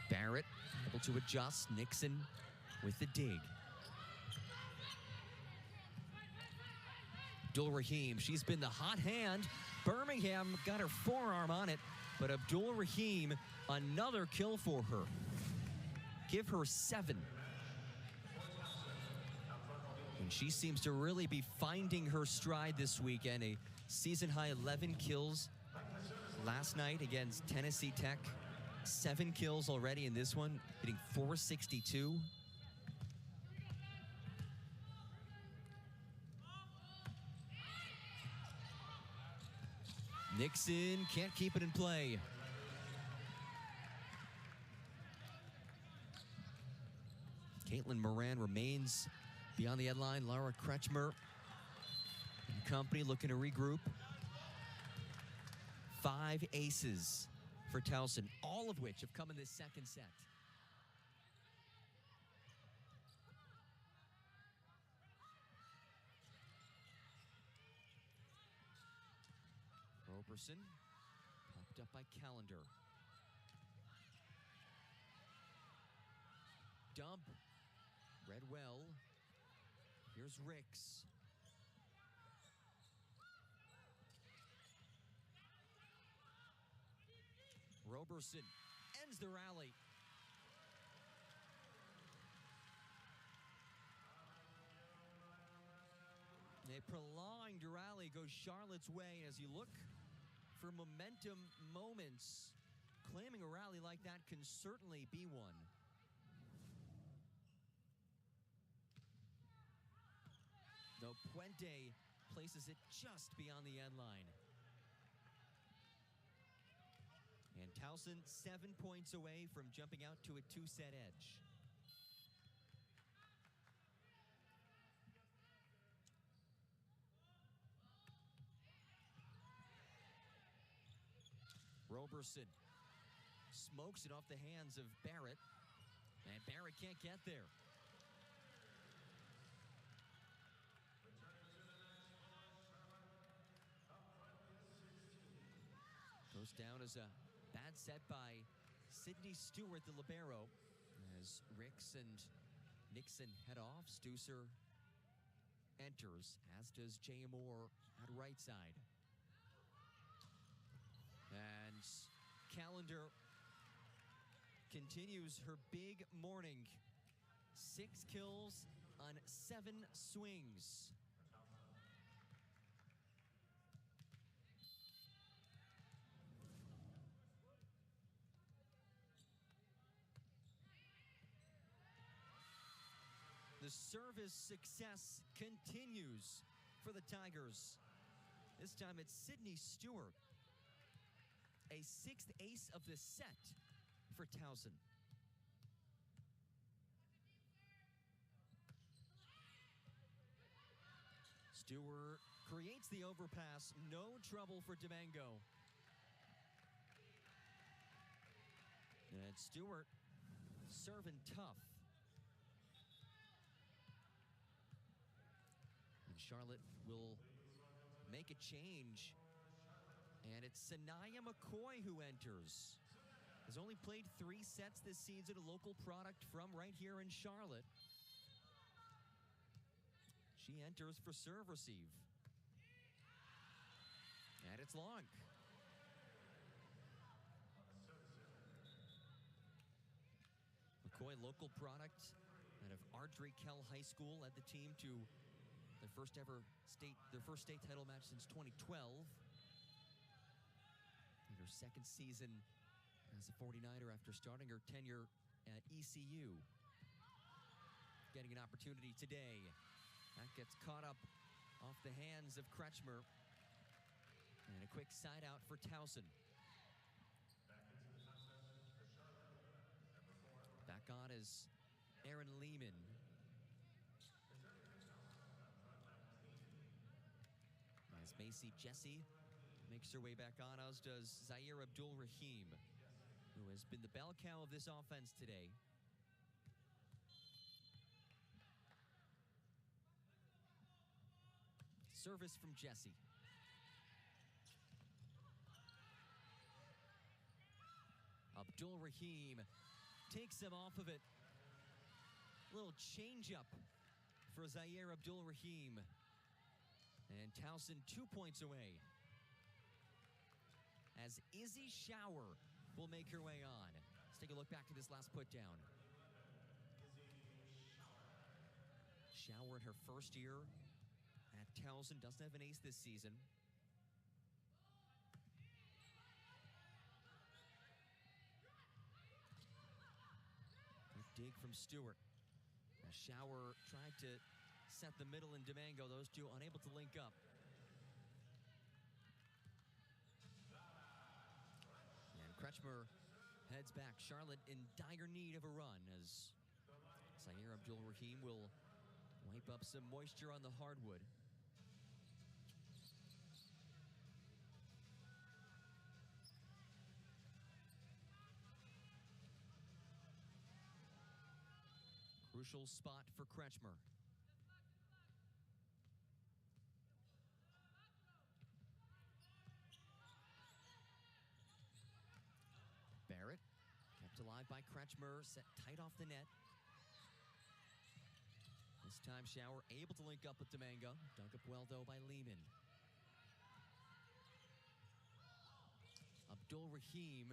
Barrett able to adjust. Nixon with the dig. Abdul Rahim, she's been the hot hand. Birmingham got her forearm on it, but Abdul Rahim, another kill for her. Give her 7. And she seems to really be finding her stride this weekend. A season-high 11 kills last night against Tennessee Tech. 7 kills already in this one, hitting .462. Nixon can't keep it in play. Kaitlyn Moran remains beyond the end line. Laura Kretschmer and company looking to regroup. 5 aces for Towson, all of which have come in this second set. Roberson, popped up by Calendar. Dump Read well. Here's Ricks. Roberson ends the rally. A prolonged rally goes Charlotte's way as you look for momentum moments. Claiming a rally like that can certainly be one. Though Puente places it just beyond the end line. And Towson 7 points away from jumping out to a 2-set edge. Roberson smokes it off the hands of Barrett, and Barrett can't get there. Goes down as a bad set by Sydney Stewart, the libero, as Ricks and Nixon head off. Stusser enters, as does Jay Moore at right side. And Callender continues her big morning. 6 kills on 7 swings. The service success continues for the Tigers. This time it's Sydney Stewart. A 6th ace of the set for Towson. Stewart creates the overpass. No trouble for Domingo. And Stewart serving tough. And Charlotte will make a change. And it's Sanaya McCoy who enters. Has only played 3 sets this season, a local product from right here in Charlotte. She enters for serve receive. And it's long. McCoy, local product out of Ardrey Kell High School, led the team to their first state title match since 2012. In her 2nd season as a 49er after starting her tenure at ECU. Getting an opportunity today. That gets caught up off the hands of Kretschmer. And a quick side out for Towson. Back on is Aaron Lehman. As Macy Jesse makes her way back on, as does Zaire Abdul-Rahim, who has been the bell cow of this offense today. Service from Jesse. Abdul-Rahim takes him off of it. Little change-up for Zaire Abdul-Rahim. And Towson 2 points away. As Izzy Shower will make her way on. Let's take a look back to this last put down. Shower in her first year at Towson, doesn't have an ace this season. Good dig from Stewart. A Shower tried to set the middle in Domingo. Those two unable to link up. And Kretschmer heads back. Charlotte in dire need of a run as Zaire Abdul-Rahim will wipe up some moisture on the hardwood. Crucial spot for Kretschmer. Barrett kept alive by Kretschmer, set tight off the net. This time, Shower able to link up with Domingo. Dug up well, though, by Lehman. Abdul Rahim.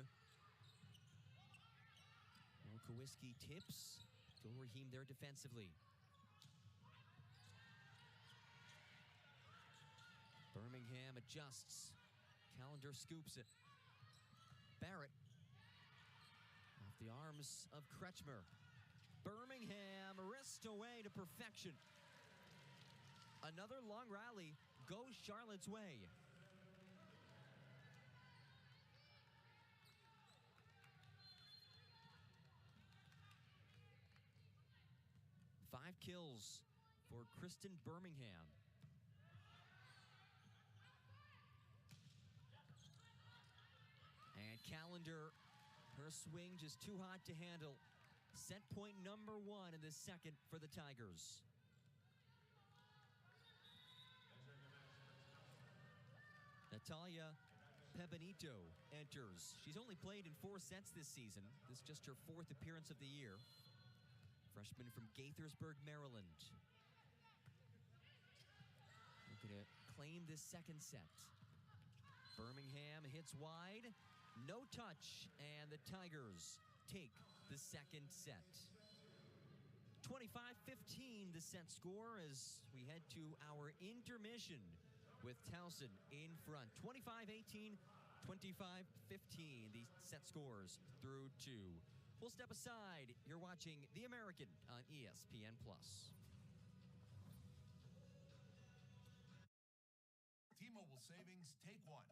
Kawiski tips. Abdul Rahim there defensively. Birmingham adjusts. Calendar scoops it. Barrett. Off the arms of Kretschmer. Birmingham wrist away to perfection. Another long rally goes Charlotte's way. Five kills for Kristen Birmingham. And Calendar, her swing just too hot to handle. Set point number 1 in the second for the Tigers. Natalia Pebenito enters. She's only played in 4 sets this season. This is just her 4th appearance of the year. Freshman from Gaithersburg, Maryland. Looking to claim this second set. Birmingham hits wide. No touch, and the Tigers take the second set. 25-15 the set score as we head to our intermission with Towson in front. 25-18, 25-15 the set scores through 2. We'll step aside. You're watching The American on ESPN+. T-Mobile savings, take one.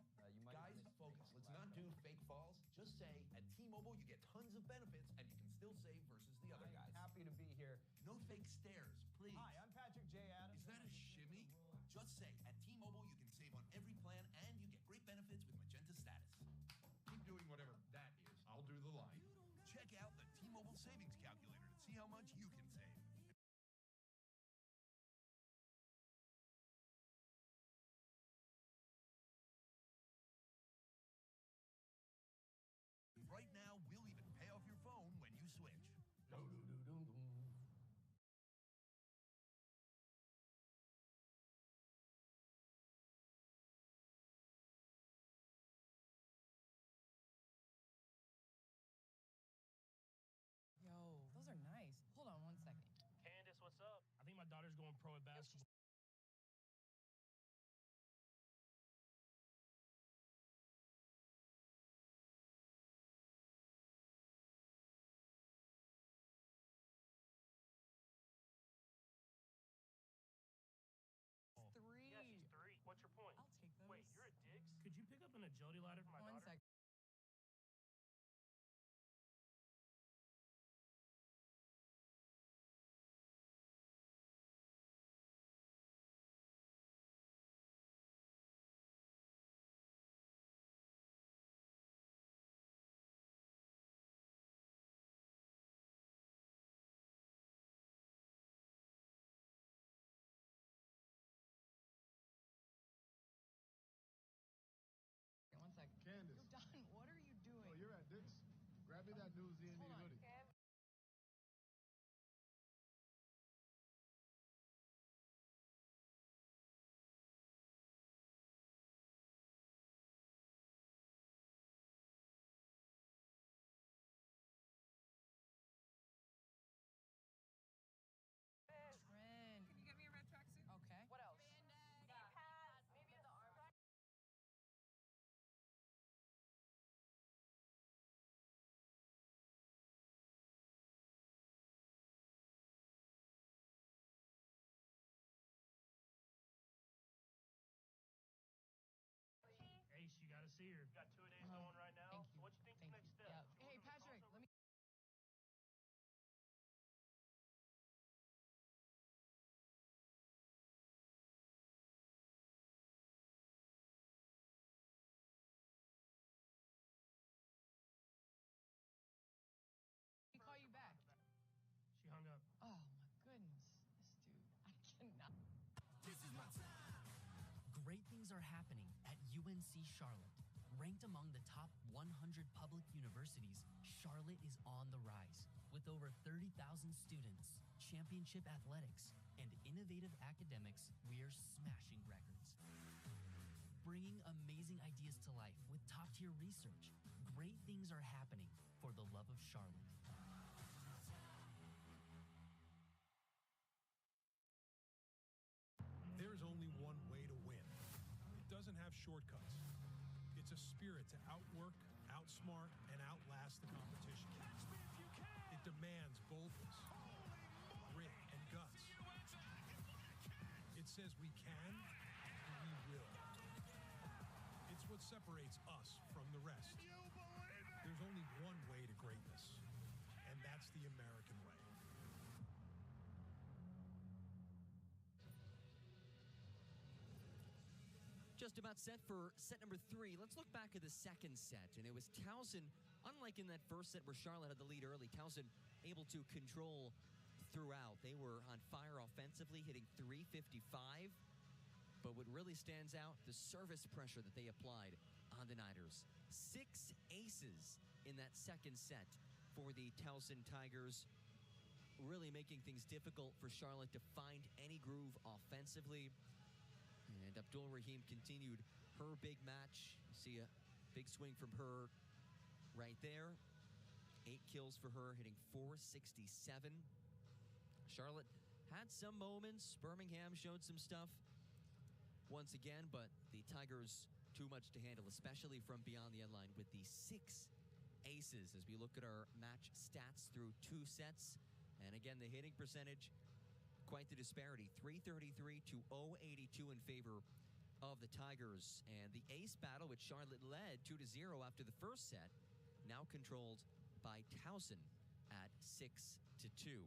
Guys, focus. Let's not do fake falls. Just say, at T-Mobile, you get tons of benefits, and you can still save versus the other guys. Happy to be here. No fake stares, please. Hi, I'm Patrick J. Adams. Is that a shimmy? Just say, at T-Mobile, you can save on every plan, and you get great benefits with Magenta status. Keep doing whatever that is. I'll do the line. Check out the T-Mobile savings calculator to see how much you can save. Right now, we'll even pay off your phone when you switch. Yo, those are nice. Hold on 1 second. Candace, what's up? I think my daughter's going pro at basketball. Three. Yeah, she's 3. What's your point? I'll take those. Wait, you're at Dick's? Could you pick up an agility ladder for my 1 daughter? second. Candace. You're done. What are you doing? Oh, you're at Dick's. Grab me that new Z&E hoodie. Trend. Can you get me a red tracksuit? Okay. What else? Pads, maybe the arm wrap. Ace, you gotta see her. You got 2 days going right now. Thank you. So what you think the next step? Yeah. Should we Hey, do the Patrick, crossover? let me. Call you back. She hung up. Oh my goodness, this dude, I cannot. This is my time. Great things are happening at UNC Charlotte. Ranked among the top 100 public universities, Charlotte is on the rise. With over 30,000 students, championship athletics, and innovative academics, we are smashing records. Bringing amazing ideas to life with top-tier research, great things are happening for the love of Charlotte. There's only one way to win. It doesn't have shortcuts. It's a spirit to outwork, outsmart, and outlast the competition. It demands boldness, grit, and guts. It says we can, and we will. It's what separates us from the rest. There's only one way to greatness, and that's the American way. Just about set for set number 3. Let's look back at the second set. And it was Towson, unlike in that first set where Charlotte had the lead early, Towson able to control throughout. They were on fire offensively, hitting .355. But what really stands out, the service pressure that they applied on the Niners. 6 aces in that second set for the Towson Tigers, really making things difficult for Charlotte to find any groove offensively. And Abdul Rahim continued her big match. You see a big swing from her right there. 8 kills for her, hitting .467. Charlotte had some moments. Birmingham showed some stuff once again, but the Tigers too much to handle, especially from beyond the end line with the 6 aces as we look at our match stats through 2 sets. And again, the hitting percentage, quite the disparity, 333 to 082 in favor of the Tigers. And the ace battle, which Charlotte led 2-0 after the first set, now controlled by Towson at 6-2.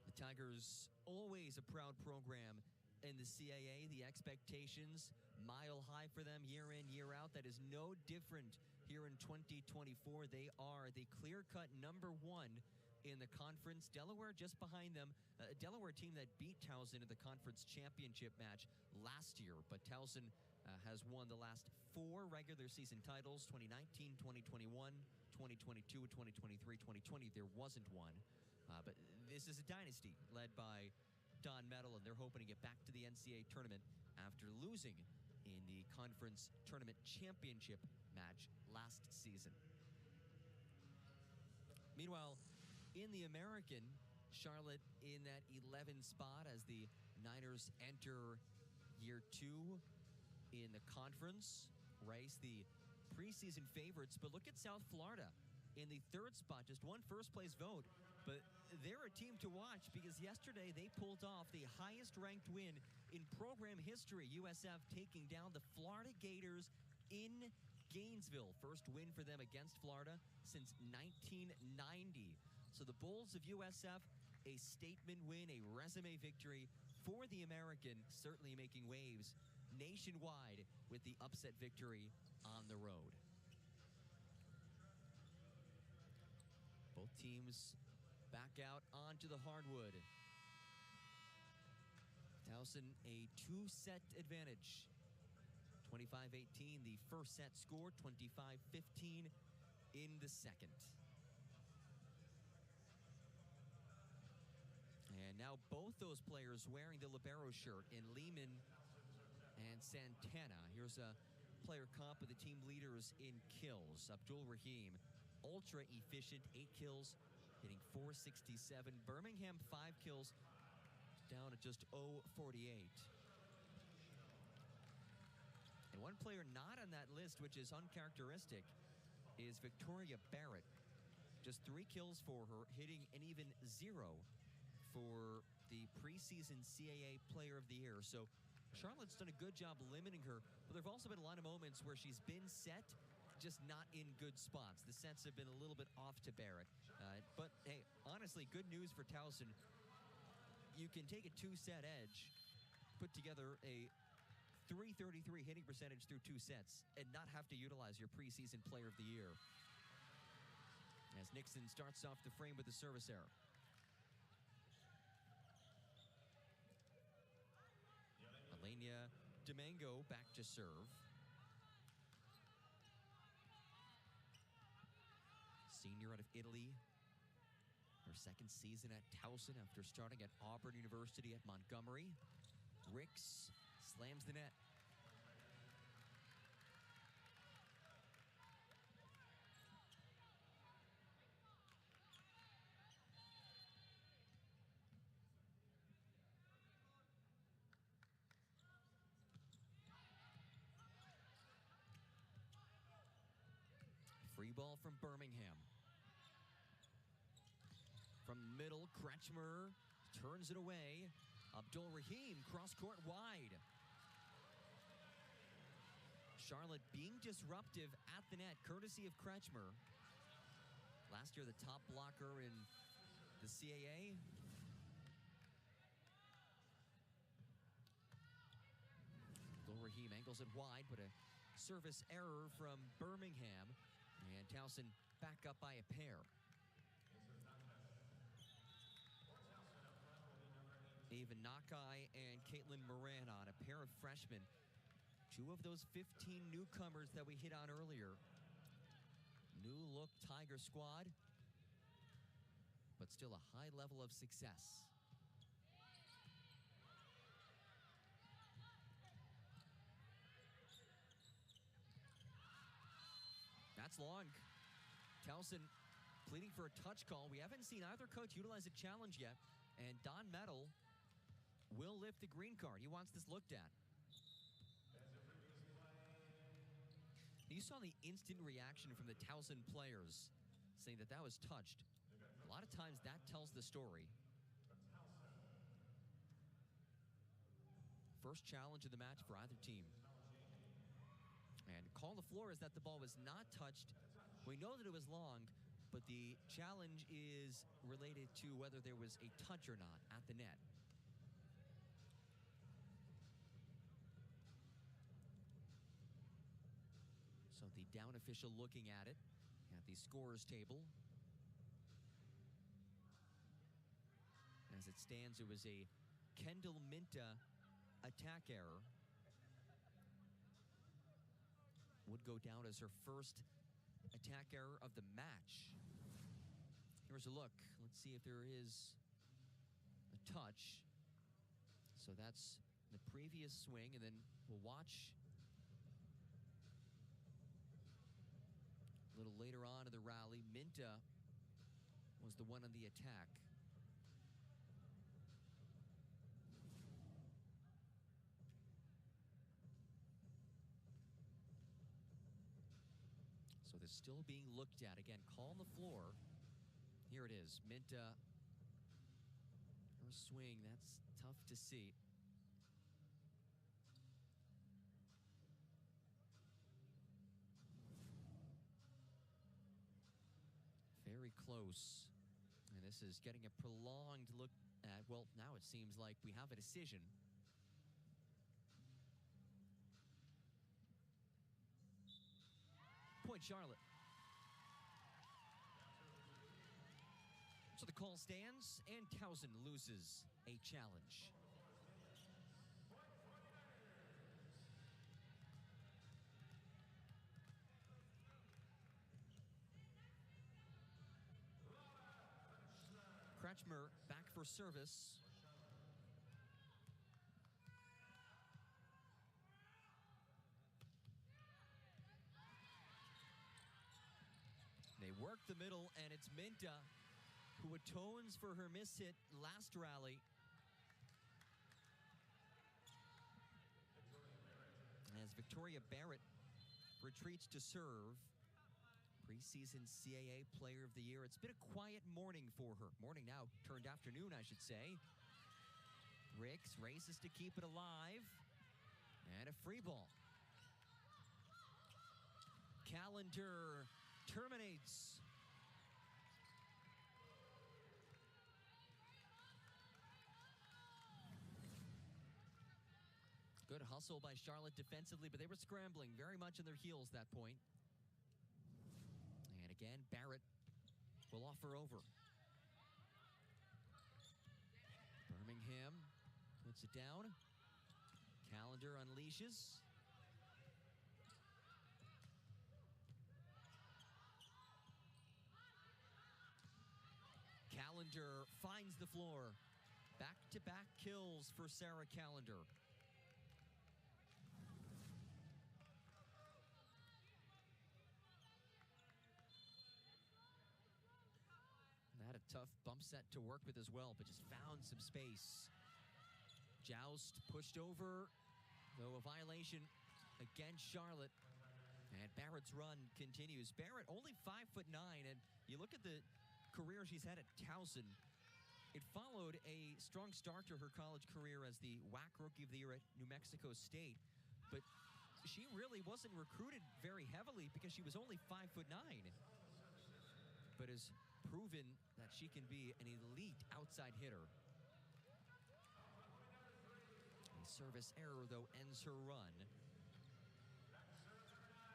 The Tigers, always a proud program in the CAA. The expectations mile high for them year in, year out. That is no different here in 2024. They are the clear-cut number 1 in the conference. Delaware just behind them. A Delaware team that beat Towson in the conference championship match last year. But Towson has won the last 4 regular season titles, 2019, 2021, 2022, 2023, 2020. There wasn't one. But this is a dynasty led by Don Metal, and they're hoping to get back to the NCAA tournament after losing in the conference tournament championship match last season. Meanwhile, in the American, Charlotte in that 11 spot as the Niners enter year 2 in the conference race, the preseason favorites. But look at South Florida in the 3rd spot, just one first-place vote. But they're a team to watch because yesterday they pulled off the highest-ranked win in program history, USF taking down the Florida Gators in Gainesville. First win for them against Florida since 1990. So the Bulls of USF, a statement win, a resume victory for the American, certainly making waves nationwide with the upset victory on the road. Both teams back out onto the hardwood. Towson a 2-set advantage. 25-18 the first set score, 25-15 in the second. And now both those players wearing the libero shirt in Lehman and Santana. Here's a player comp of the team leaders in kills. Abdul Rahim, ultra efficient, 8 kills, hitting .467. Birmingham, 5 kills, down at just .048. And one player not on that list, which is uncharacteristic, is Victoria Barrett. Just 3 kills for her, hitting an even 0 for the preseason CAA Player of the Year. So Charlotte's done a good job limiting her, but there have also been a lot of moments where she's been set, just not in good spots. The sets have been a little bit off to Barrett. But, hey, honestly, good news for Towson. You can take a 2-set edge, put together a .333 hitting percentage through 2 sets, and not have to utilize your preseason Player of the Year. As Nixon starts off the frame with a service error. Alenia Domingo back to serve. Senior out of Italy. Her second season at Towson after starting at Auburn University at Montgomery. Ricks slams the net. Free ball from Birmingham. From the middle, Kretschmer turns it away. Abdul Rahim cross court wide. Charlotte being disruptive at the net, courtesy of Kretschmer. Last year, the top blocker in the CAA. Abdul Rahim angles it wide, but a service error from Birmingham. And Towson back up by a pair. Ava Nakai and Kaitlyn Moran on, a pair of freshmen. Two of those 15 newcomers that we hit on earlier. New look Tiger squad, but still a high level of success. That's long. Towson pleading for a touch call. We haven't seen either coach utilize a challenge yet. And Don Metal will lift the green card. He wants this looked at. You saw the instant reaction from the Towson players saying that was touched. A lot of times that tells the story. First challenge of the match for either team. And call on the floor is that the ball was not touched. We know that it was long, but the challenge is related to whether there was a touch or not at the net. So the down official looking at it at the scorer's table. As it stands, it was a Kendall Minta attack error. Would go down as her first attack error of the match. Here's a look. Let's see if there is a touch. So that's the previous swing, and then we'll watch a little later on in the rally. Minta was the one on the attack. So they're still being looked at. Again, call on the floor. Here it is. Minta, her swing, that's tough to see. Very close. And this is getting a prolonged look at, well, now it seems like we have a decision. Point Charlotte. So the call stands, and Towson loses a challenge. Kretschmer back for service. They work the middle, and it's Minta who atones for her miss hit last rally. As Victoria Barrett retreats to serve, preseason CAA Player of the Year. It's been a quiet morning for her. Morning now, turned afternoon, I should say. Ricks races to keep it alive. And a free ball. Calendar terminates. Good hustle by Charlotte defensively, but they were scrambling very much on their heels at that point. And again, Barrett will offer over. Birmingham puts it down. Calendar unleashes. Callender finds the floor. Back-to-back kills for Sarah Callender. And had a tough bump set to work with as well, but just found some space. Joust pushed over, though a violation against Charlotte. And Barrett's run continues. Barrett only 5'9", and you look at the career she's had at Towson. It followed a strong start to her college career as the WAC Rookie of the Year at New Mexico State, but she really wasn't recruited very heavily because she was only 5'9", but has proven that she can be an elite outside hitter. A service error, though, ends her run.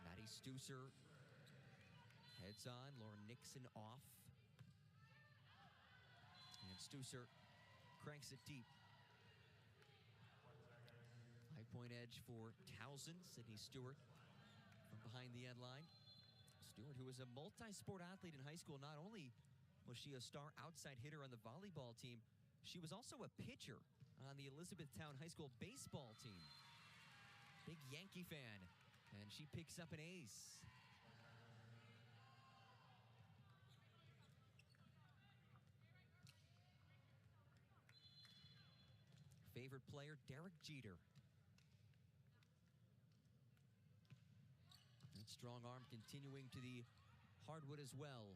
Maddie Stusser heads on. Lauren Nixon off. And Stusser cranks it deep. 5-point edge for Towson. Sydney Stewart from behind the end line. Stewart, who was a multi-sport athlete in high school, not only was she a star outside hitter on the volleyball team, she was also a pitcher on the Elizabethtown High School baseball team. Big Yankee fan, and she picks up an ace. Favorite player, Derek Jeter. And strong arm continuing to the hardwood as well.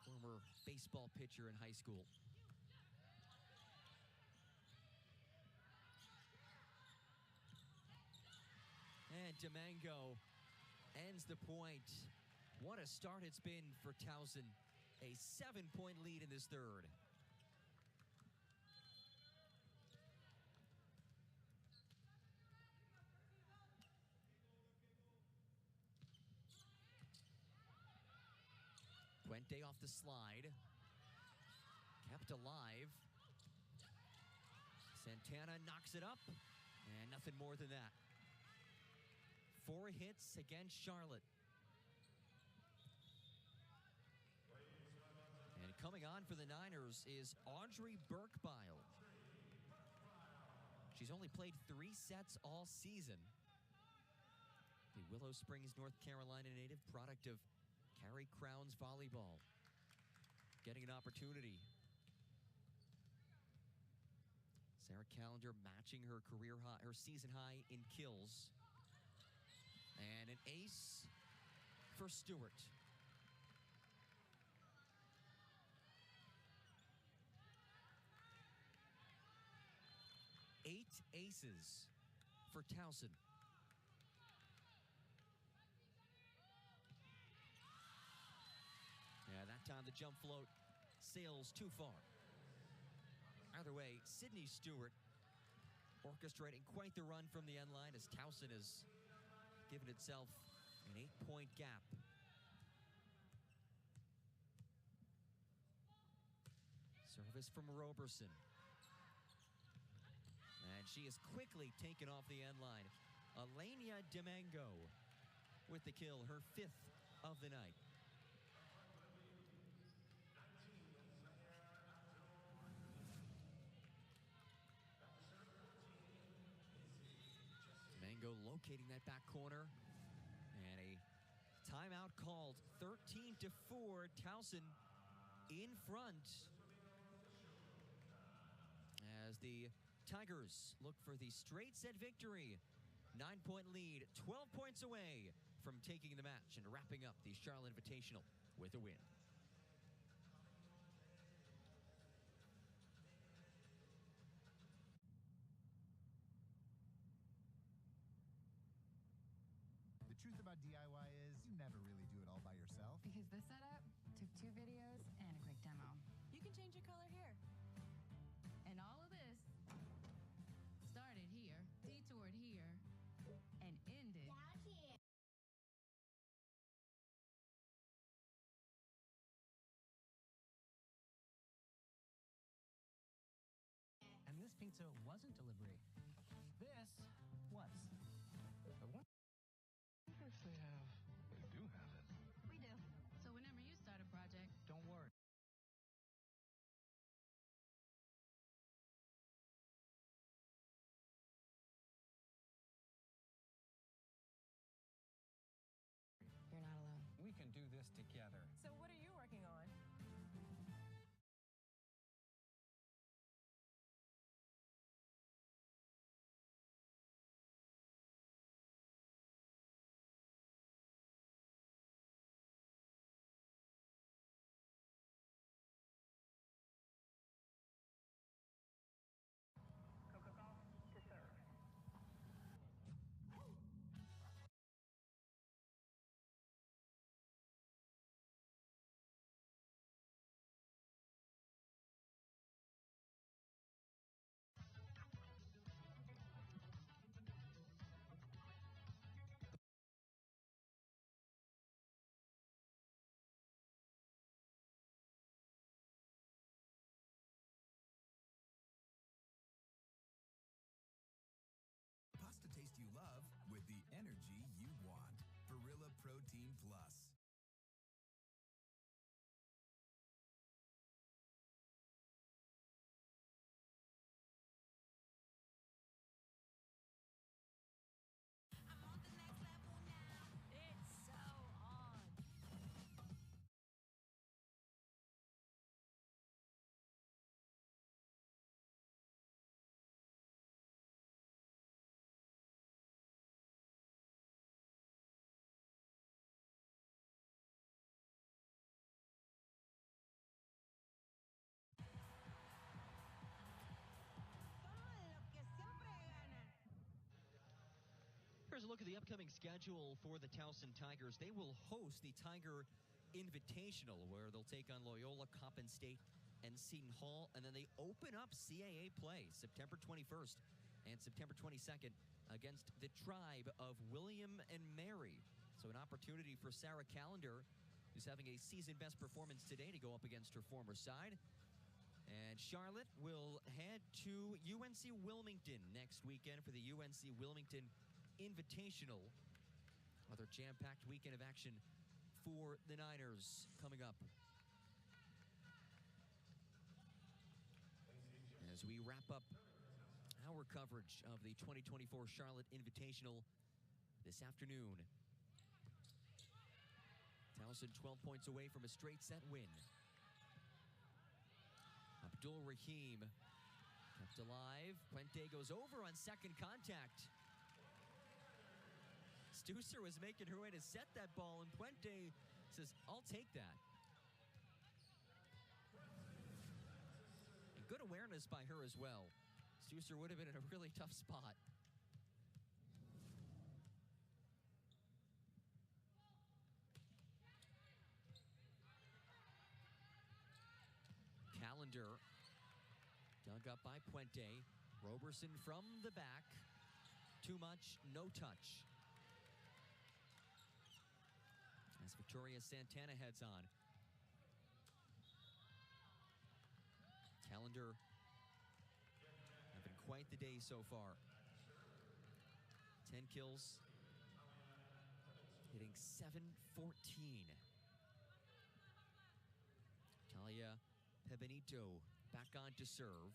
Former baseball pitcher in high school. And Domingo ends the point. What a start it's been for Towson. A 7-point lead in this third. Puente off the slide. Kept alive. Santana knocks it up. And nothing more than that. 4 hits against Charlotte. And coming on for the Niners is Audrey Burkbile. She's only played 3 sets all season. The Willow Springs, North Carolina native, product of Carrie Crowns Volleyball. Getting an opportunity. Sarah Callender matching her career high, her season high in kills. And an ace for Stewart. Eight aces for Towson. Yeah, that time the jump float sails too far. Either way, Sydney Stewart orchestrating quite the run from the end line as Towson has given itself an 8-point gap. Service from Roberson. And she is quickly taken off the end line. Alania Domingo with the kill, her 5th of the night. Domingo locating that back corner. And a timeout called. 13-4, Towson in front. As the Tigers look for the straight set victory. 9-point lead, 12 points away from taking the match and wrapping up the Charlotte Invitational with a win. The truth about DIY is you never really do it all by yourself. Because this setup took 2 videos and a quick demo. You can change your color here. And all of this started here, detoured here, and ended down here. And this pizza wasn't delivery. This was. I wonder if they have. They do have it. We do. So whenever you start a project, Don't worry. can do this together. So what are you working on? Pasta taste you love with the energy you want. Barilla Protein Plus. It's so on. Here's a look at the upcoming schedule for the Towson Tigers. They will host the Tiger Invitational, where they'll take on Loyola, Coppin State, and Seton Hall. And then they open up CAA play September 21st and September 22nd against the Tribe of William and Mary. So an opportunity for Sarah Callender, who's having a season-best performance today, to go up against her former side. And Charlotte will head to UNC Wilmington next weekend for the UNC Wilmington Invitational. Another jam-packed weekend of action for the Niners coming up. As we wrap up our coverage of the 2024 Charlotte Invitational this afternoon. Towson 12 points away from a straight set win. Abdul Rahim kept alive. Puente goes over on second contact. Stusser was making her way to set that ball, and Puente says, I'll take that. And good awareness by her as well. Stusser would have been in a really tough spot. Callender dug up by Puente. Roberson from the back. Too much, no touch. As Victoria Santana heads on. Callender having quite the day so far. 10 kills. Hitting .714. Talia Pebenito back on to serve.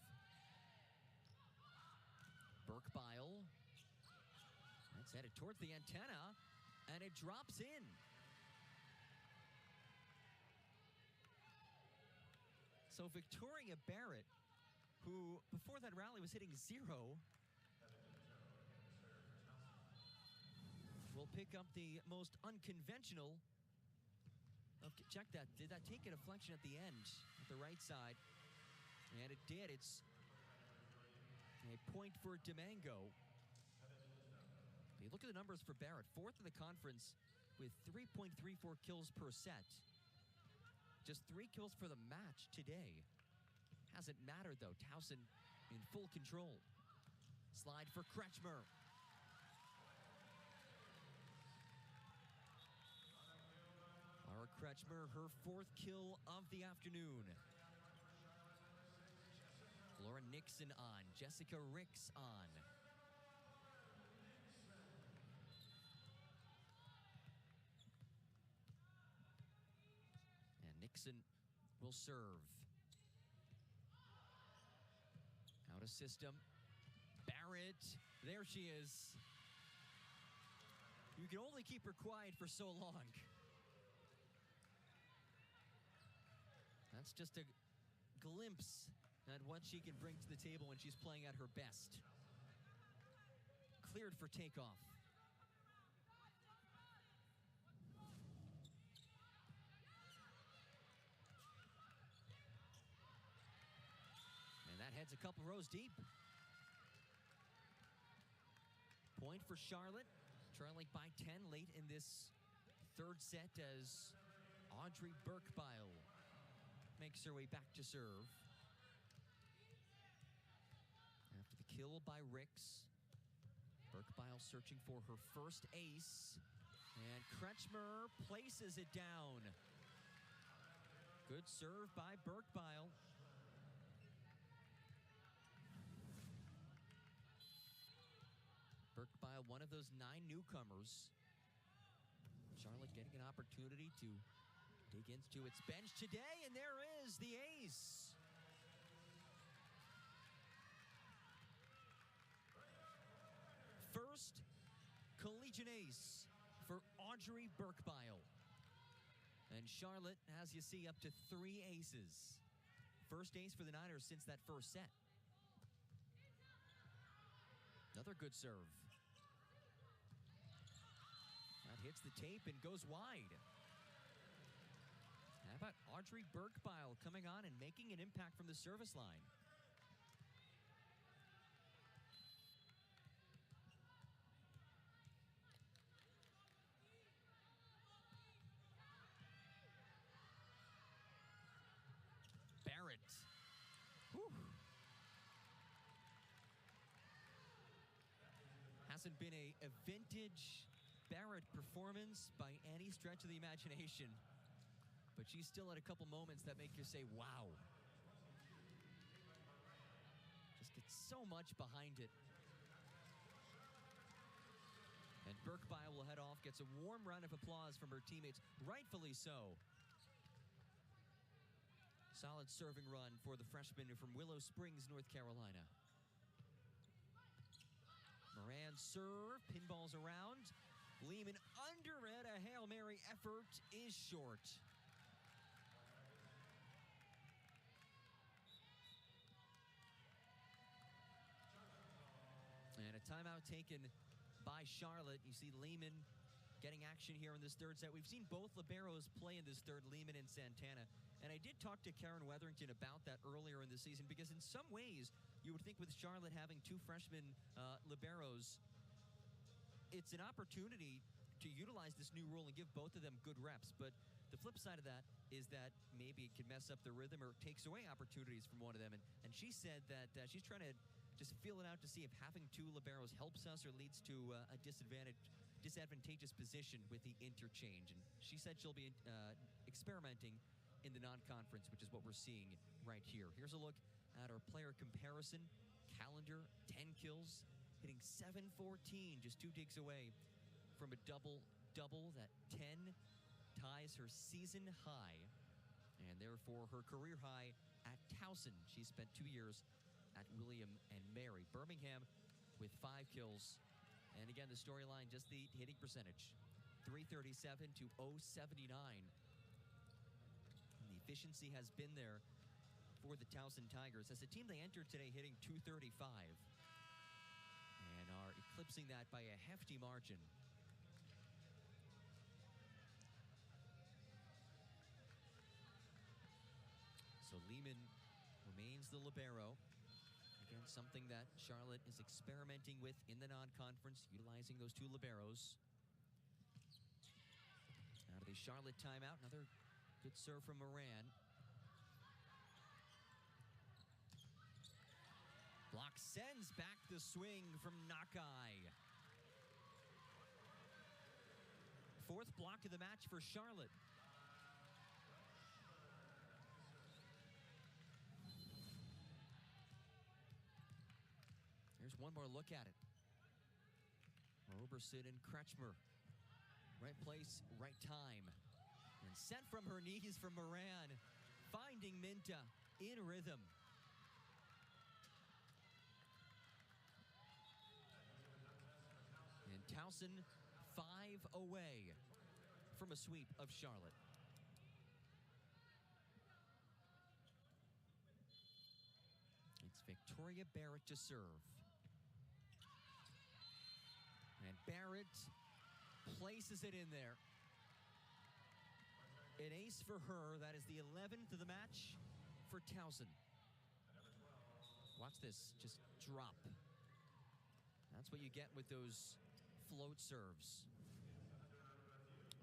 Burkebile. That's headed towards the antenna, and it drops in. So Victoria Barrett, who before that rally was hitting 0, will pick up the most unconventional. Check that. Did that take a deflection at the end, at the right side? And it did. It's a point for Domingo. You look at the numbers for Barrett, 4th in the conference with 3.34 kills per set. Just 3 kills for the match today. Hasn't mattered, though. Towson in full control. Slide for Kretschmer. Laura Kretschmer, her 4th kill of the afternoon. Laura Nixon on. Jessica Ricks on. And Nixon will serve. Out of system. Barrett. There she is. You can only keep her quiet for so long. That's just a glimpse at what she can bring to the table when she's playing at her best. Cleared for takeoff. And that heads a couple rows deep. Point for Charlotte, trailing by 10 late in this third set as Audrey Burkbile makes her way back to serve. After the kill by Ricks, Burkbile searching for her first ace, and Kretschmer places it down. Good serve by Burkbile. Burkbile, one of those 9 newcomers. Charlotte getting an opportunity to dig into its bench today, and there is the ace. First collegiate ace for Audrey Burkbile. And Charlotte, as you see, up to 3 aces. First ace for the Niners since that first set. Another good serve. That hits the tape and goes wide. How about Audrey Burkbile coming on and making an impact from the service line? Barrett. Whew. Hasn't been a vintage Barrett performance by any stretch of the imagination, but she's still at a couple moments that make you say, wow. Just gets so much behind it. And Burkbile will head off, gets a warm round of applause from her teammates, rightfully so. Solid serving run for the freshman from Willow Springs, North Carolina. Moran serve, pinballs around. Lehman under it, a Hail Mary effort is short. And a timeout taken by Charlotte. You see Lehman getting action here in this third set. We've seen both liberos play in this third, Lehman and Santana. And I did talk to Karen Weatherington about that earlier in the season, because in some ways, you would think with Charlotte having 2 freshman liberos, it's an opportunity to utilize this new rule and give both of them good reps. But the flip side of that is that maybe it can mess up the rhythm or takes away opportunities from one of them. And she said that she's trying to just feel it out to see if having 2 liberos helps us or leads to a disadvantageous position with the interchange. And she said she'll be experimenting in the non-conference, which is what we're seeing right here. Here's a look at our player comparison. Calendar, 10 kills, hitting .714, just 2 digs away from a double-double. That 10 ties her season high, and therefore her career high at Towson. She spent 2 years at William and Mary. Birmingham with 5 kills. And again, the storyline, just the hitting percentage. 337 to 079. And the efficiency has been there for the Towson Tigers. As a team, they entered today hitting .235 and are eclipsing that by a hefty margin. So Lehman remains the libero. Again, something that Charlotte is experimenting with in the non-conference, utilizing those 2 liberos. Out of the Charlotte timeout, another good serve from Moran. Block sends back the swing from Nakai. 4th block of the match for Charlotte. Here's one more look at it. Roberson and Kretschmer. Right place, right time. And sent from her knees from Moran. Finding Minta in rhythm. And Towson 5 away from a sweep of Charlotte. Victoria Barrett to serve. And Barrett places it in there. An ace for her. That is the 11th of the match for Towson. Watch this. Just drop. That's what you get with those float serves.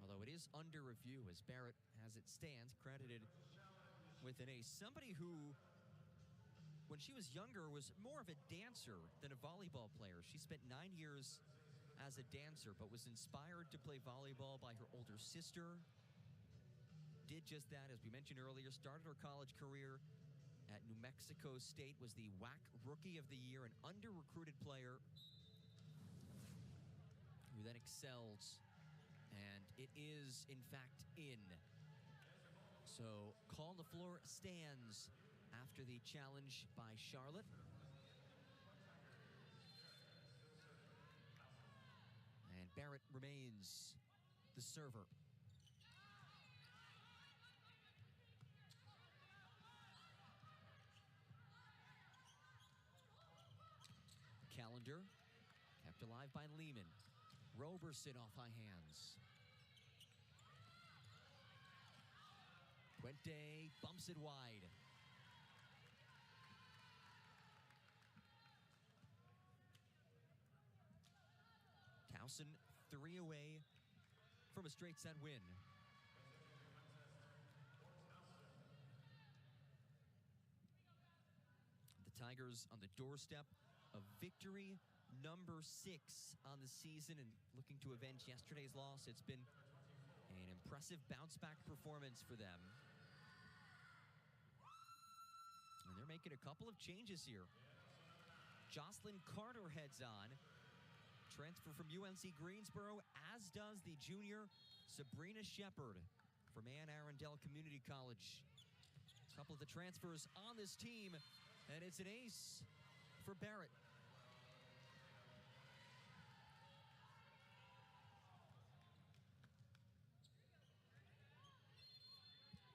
Although it is under review as Barrett, as it stands, credited with an ace. Somebody who, when she was younger, was more of a dancer than a volleyball player. She spent 9 years as a dancer, but was inspired to play volleyball by her older sister. Did just that, as we mentioned earlier, started her college career at New Mexico State, was the WAC Rookie of the Year, an under-recruited player who then excelled, and it is, in fact, in. So, call on the floor stands after the challenge by Charlotte. And Barrett remains the server. Calendar kept alive by Lehman. Roberson off high hands. Puente bumps it wide. Towson 3 away from a straight set win. The Tigers on the doorstep of victory number 6 on the season and looking to avenge yesterday's loss. It's been an impressive bounce-back performance for them. And they're making a couple of changes here. Jocelyn Carter heads on. Transfer from UNC Greensboro, as does the junior Sabrina Shepard from Ann Arundel Community College. A couple of the transfers on this team, and it's an ace for Barrett.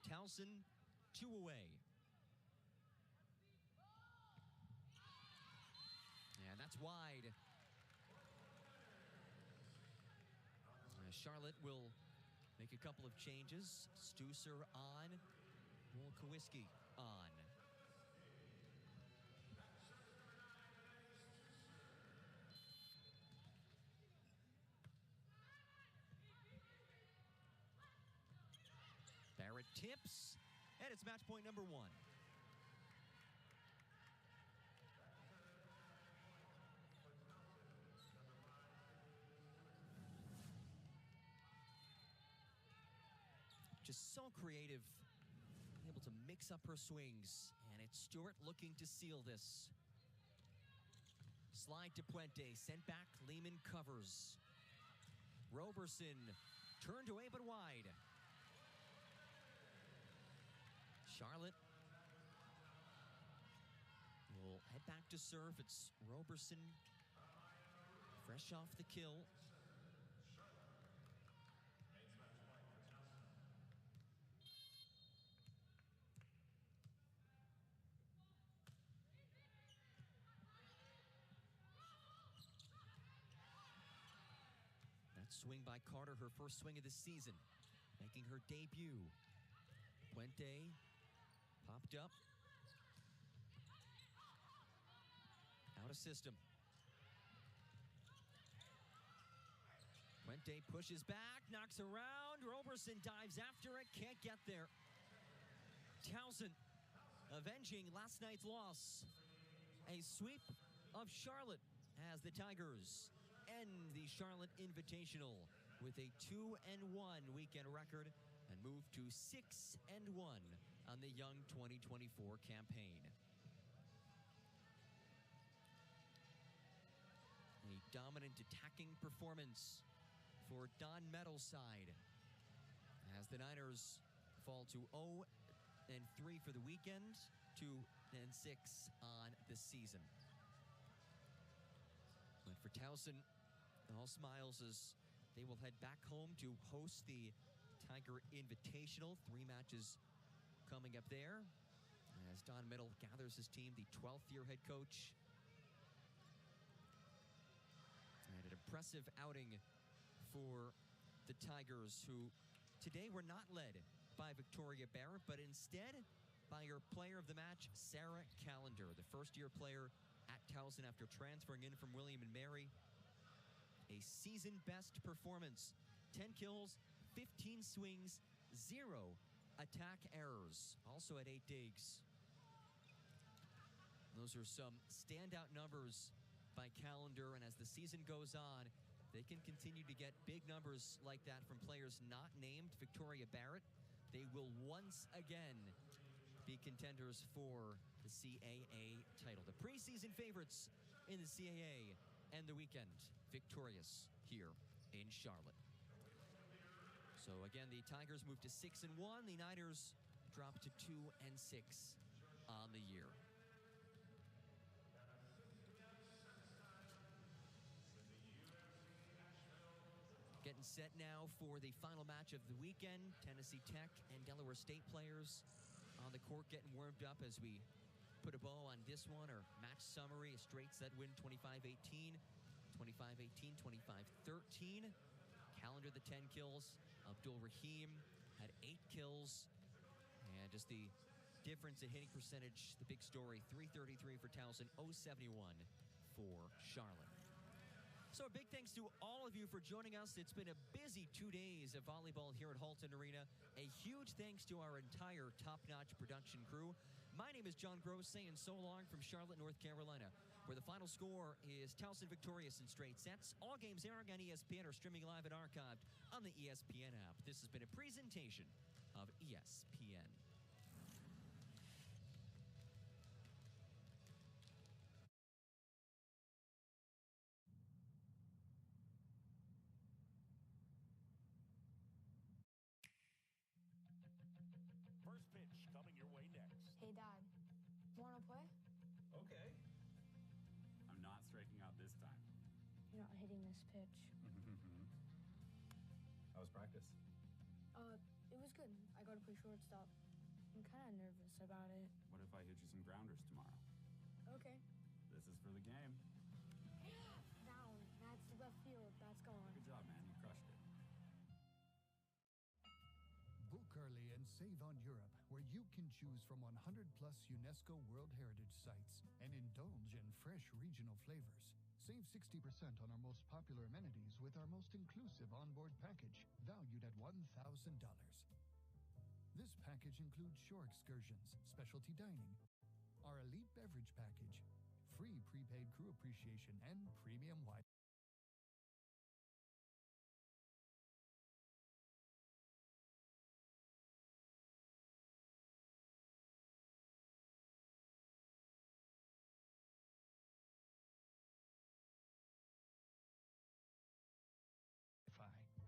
Towson 2 away. And that's wide. Charlotte will make a couple of changes. Stusser on, Wolkowiski on. Barrett tips, and it's match point number 1. Just so creative, able to mix up her swings, and it's Stewart looking to seal this. Slide to Puente, sent back, Lehman covers. Roberson turned away but wide. Charlotte will head back to serve. It's Roberson, fresh off the kill. That swing by Carter, her first swing of the season, making her debut. Puente popped up. Out of system. Puente pushes back, knocks around. Roberson dives after it, can't get there. Towson avenging last night's loss. A sweep of Charlotte as the Tigers end the Charlotte Invitational with a 2-1 weekend record and move to 6-1 on the Young 2024 campaign. A dominant attacking performance for Don Meadows' side as the Niners fall to 0-3 for the weekend, 2-6 on the season. But for Towson, all smiles as they will head back home to host the Tiger Invitational. 3 matches coming up there as Don Middle gathers his team, the 12th-year head coach. And an impressive outing for the Tigers, who today were not led by Victoria Barrett, but instead by your player of the match, Sarah Callender, the first-year player at Towson after transferring in from William & Mary. A season-best performance. 10 kills, 15 swings, 0 attack errors. Also at 8 digs. Those are some standout numbers by Callender, and as the season goes on, they can continue to get big numbers like that from players not named Victoria Barrett. They will once again be contenders for the CAA title. The preseason favorites in the CAA and the weekend victorious here in Charlotte. So again, the Tigers move to 6-1. The Niners drop to 2-6 on the year. Getting set now for the final match of the weekend. Tennessee Tech and Delaware State players on the court getting warmed up as we put a bow on this one. Our match summary, a straight set win, 25-18, 25-18, 25-13. Callender, the 10 kills. Abdul Rahim had 8 kills. And just the difference in hitting percentage, the big story, 333 for Towson, 071 for Charlotte. So a big thanks to all of you for joining us. It's been a busy 2 days of volleyball here at Halton Arena. A huge thanks to our entire top-notch production crew. My name is John Gross, saying so long from Charlotte, North Carolina, where the final score is Towson victorious in straight sets. All games airing on ESPN are streaming live and archived on the ESPN app. This has been a presentation of ESPN. Hey, Dad, wanna play? Okay. I'm not striking out this time. You're not hitting this pitch. How was practice? It was good. I got to play shortstop. I'm kind of nervous about it. What if I hit you some grounders tomorrow? Okay. This is for the game. Down. That's left field. That's gone. Good job, man. You crushed it. Book early and save on Europe, where you can choose from 100-plus UNESCO World Heritage Sites and indulge in fresh regional flavors. Save 60% on our most popular amenities with our most inclusive onboard package, valued at $1,000. This package includes shore excursions, specialty dining, our elite beverage package, free prepaid crew appreciation, and premium wine.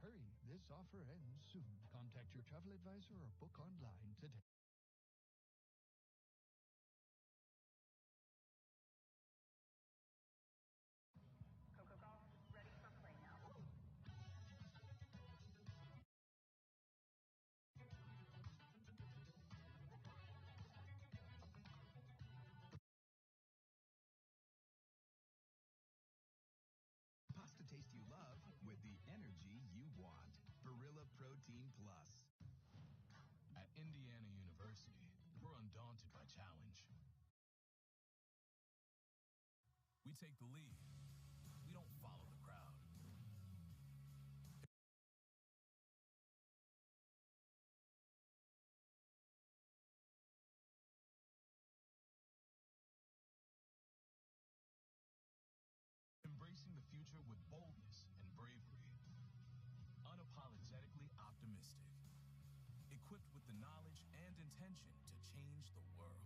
Hurry, this offer ends soon. Contact your travel advisor or book online today. Pasta taste you love with the energy you want. Barilla Protein Plus. At Indiana University, we're undaunted by challenge. We take the lead. We don't follow the crowd. Embracing the future with boldness and bravery. Unapologetically optimistic. Equipped with the knowledge and intention to change the world.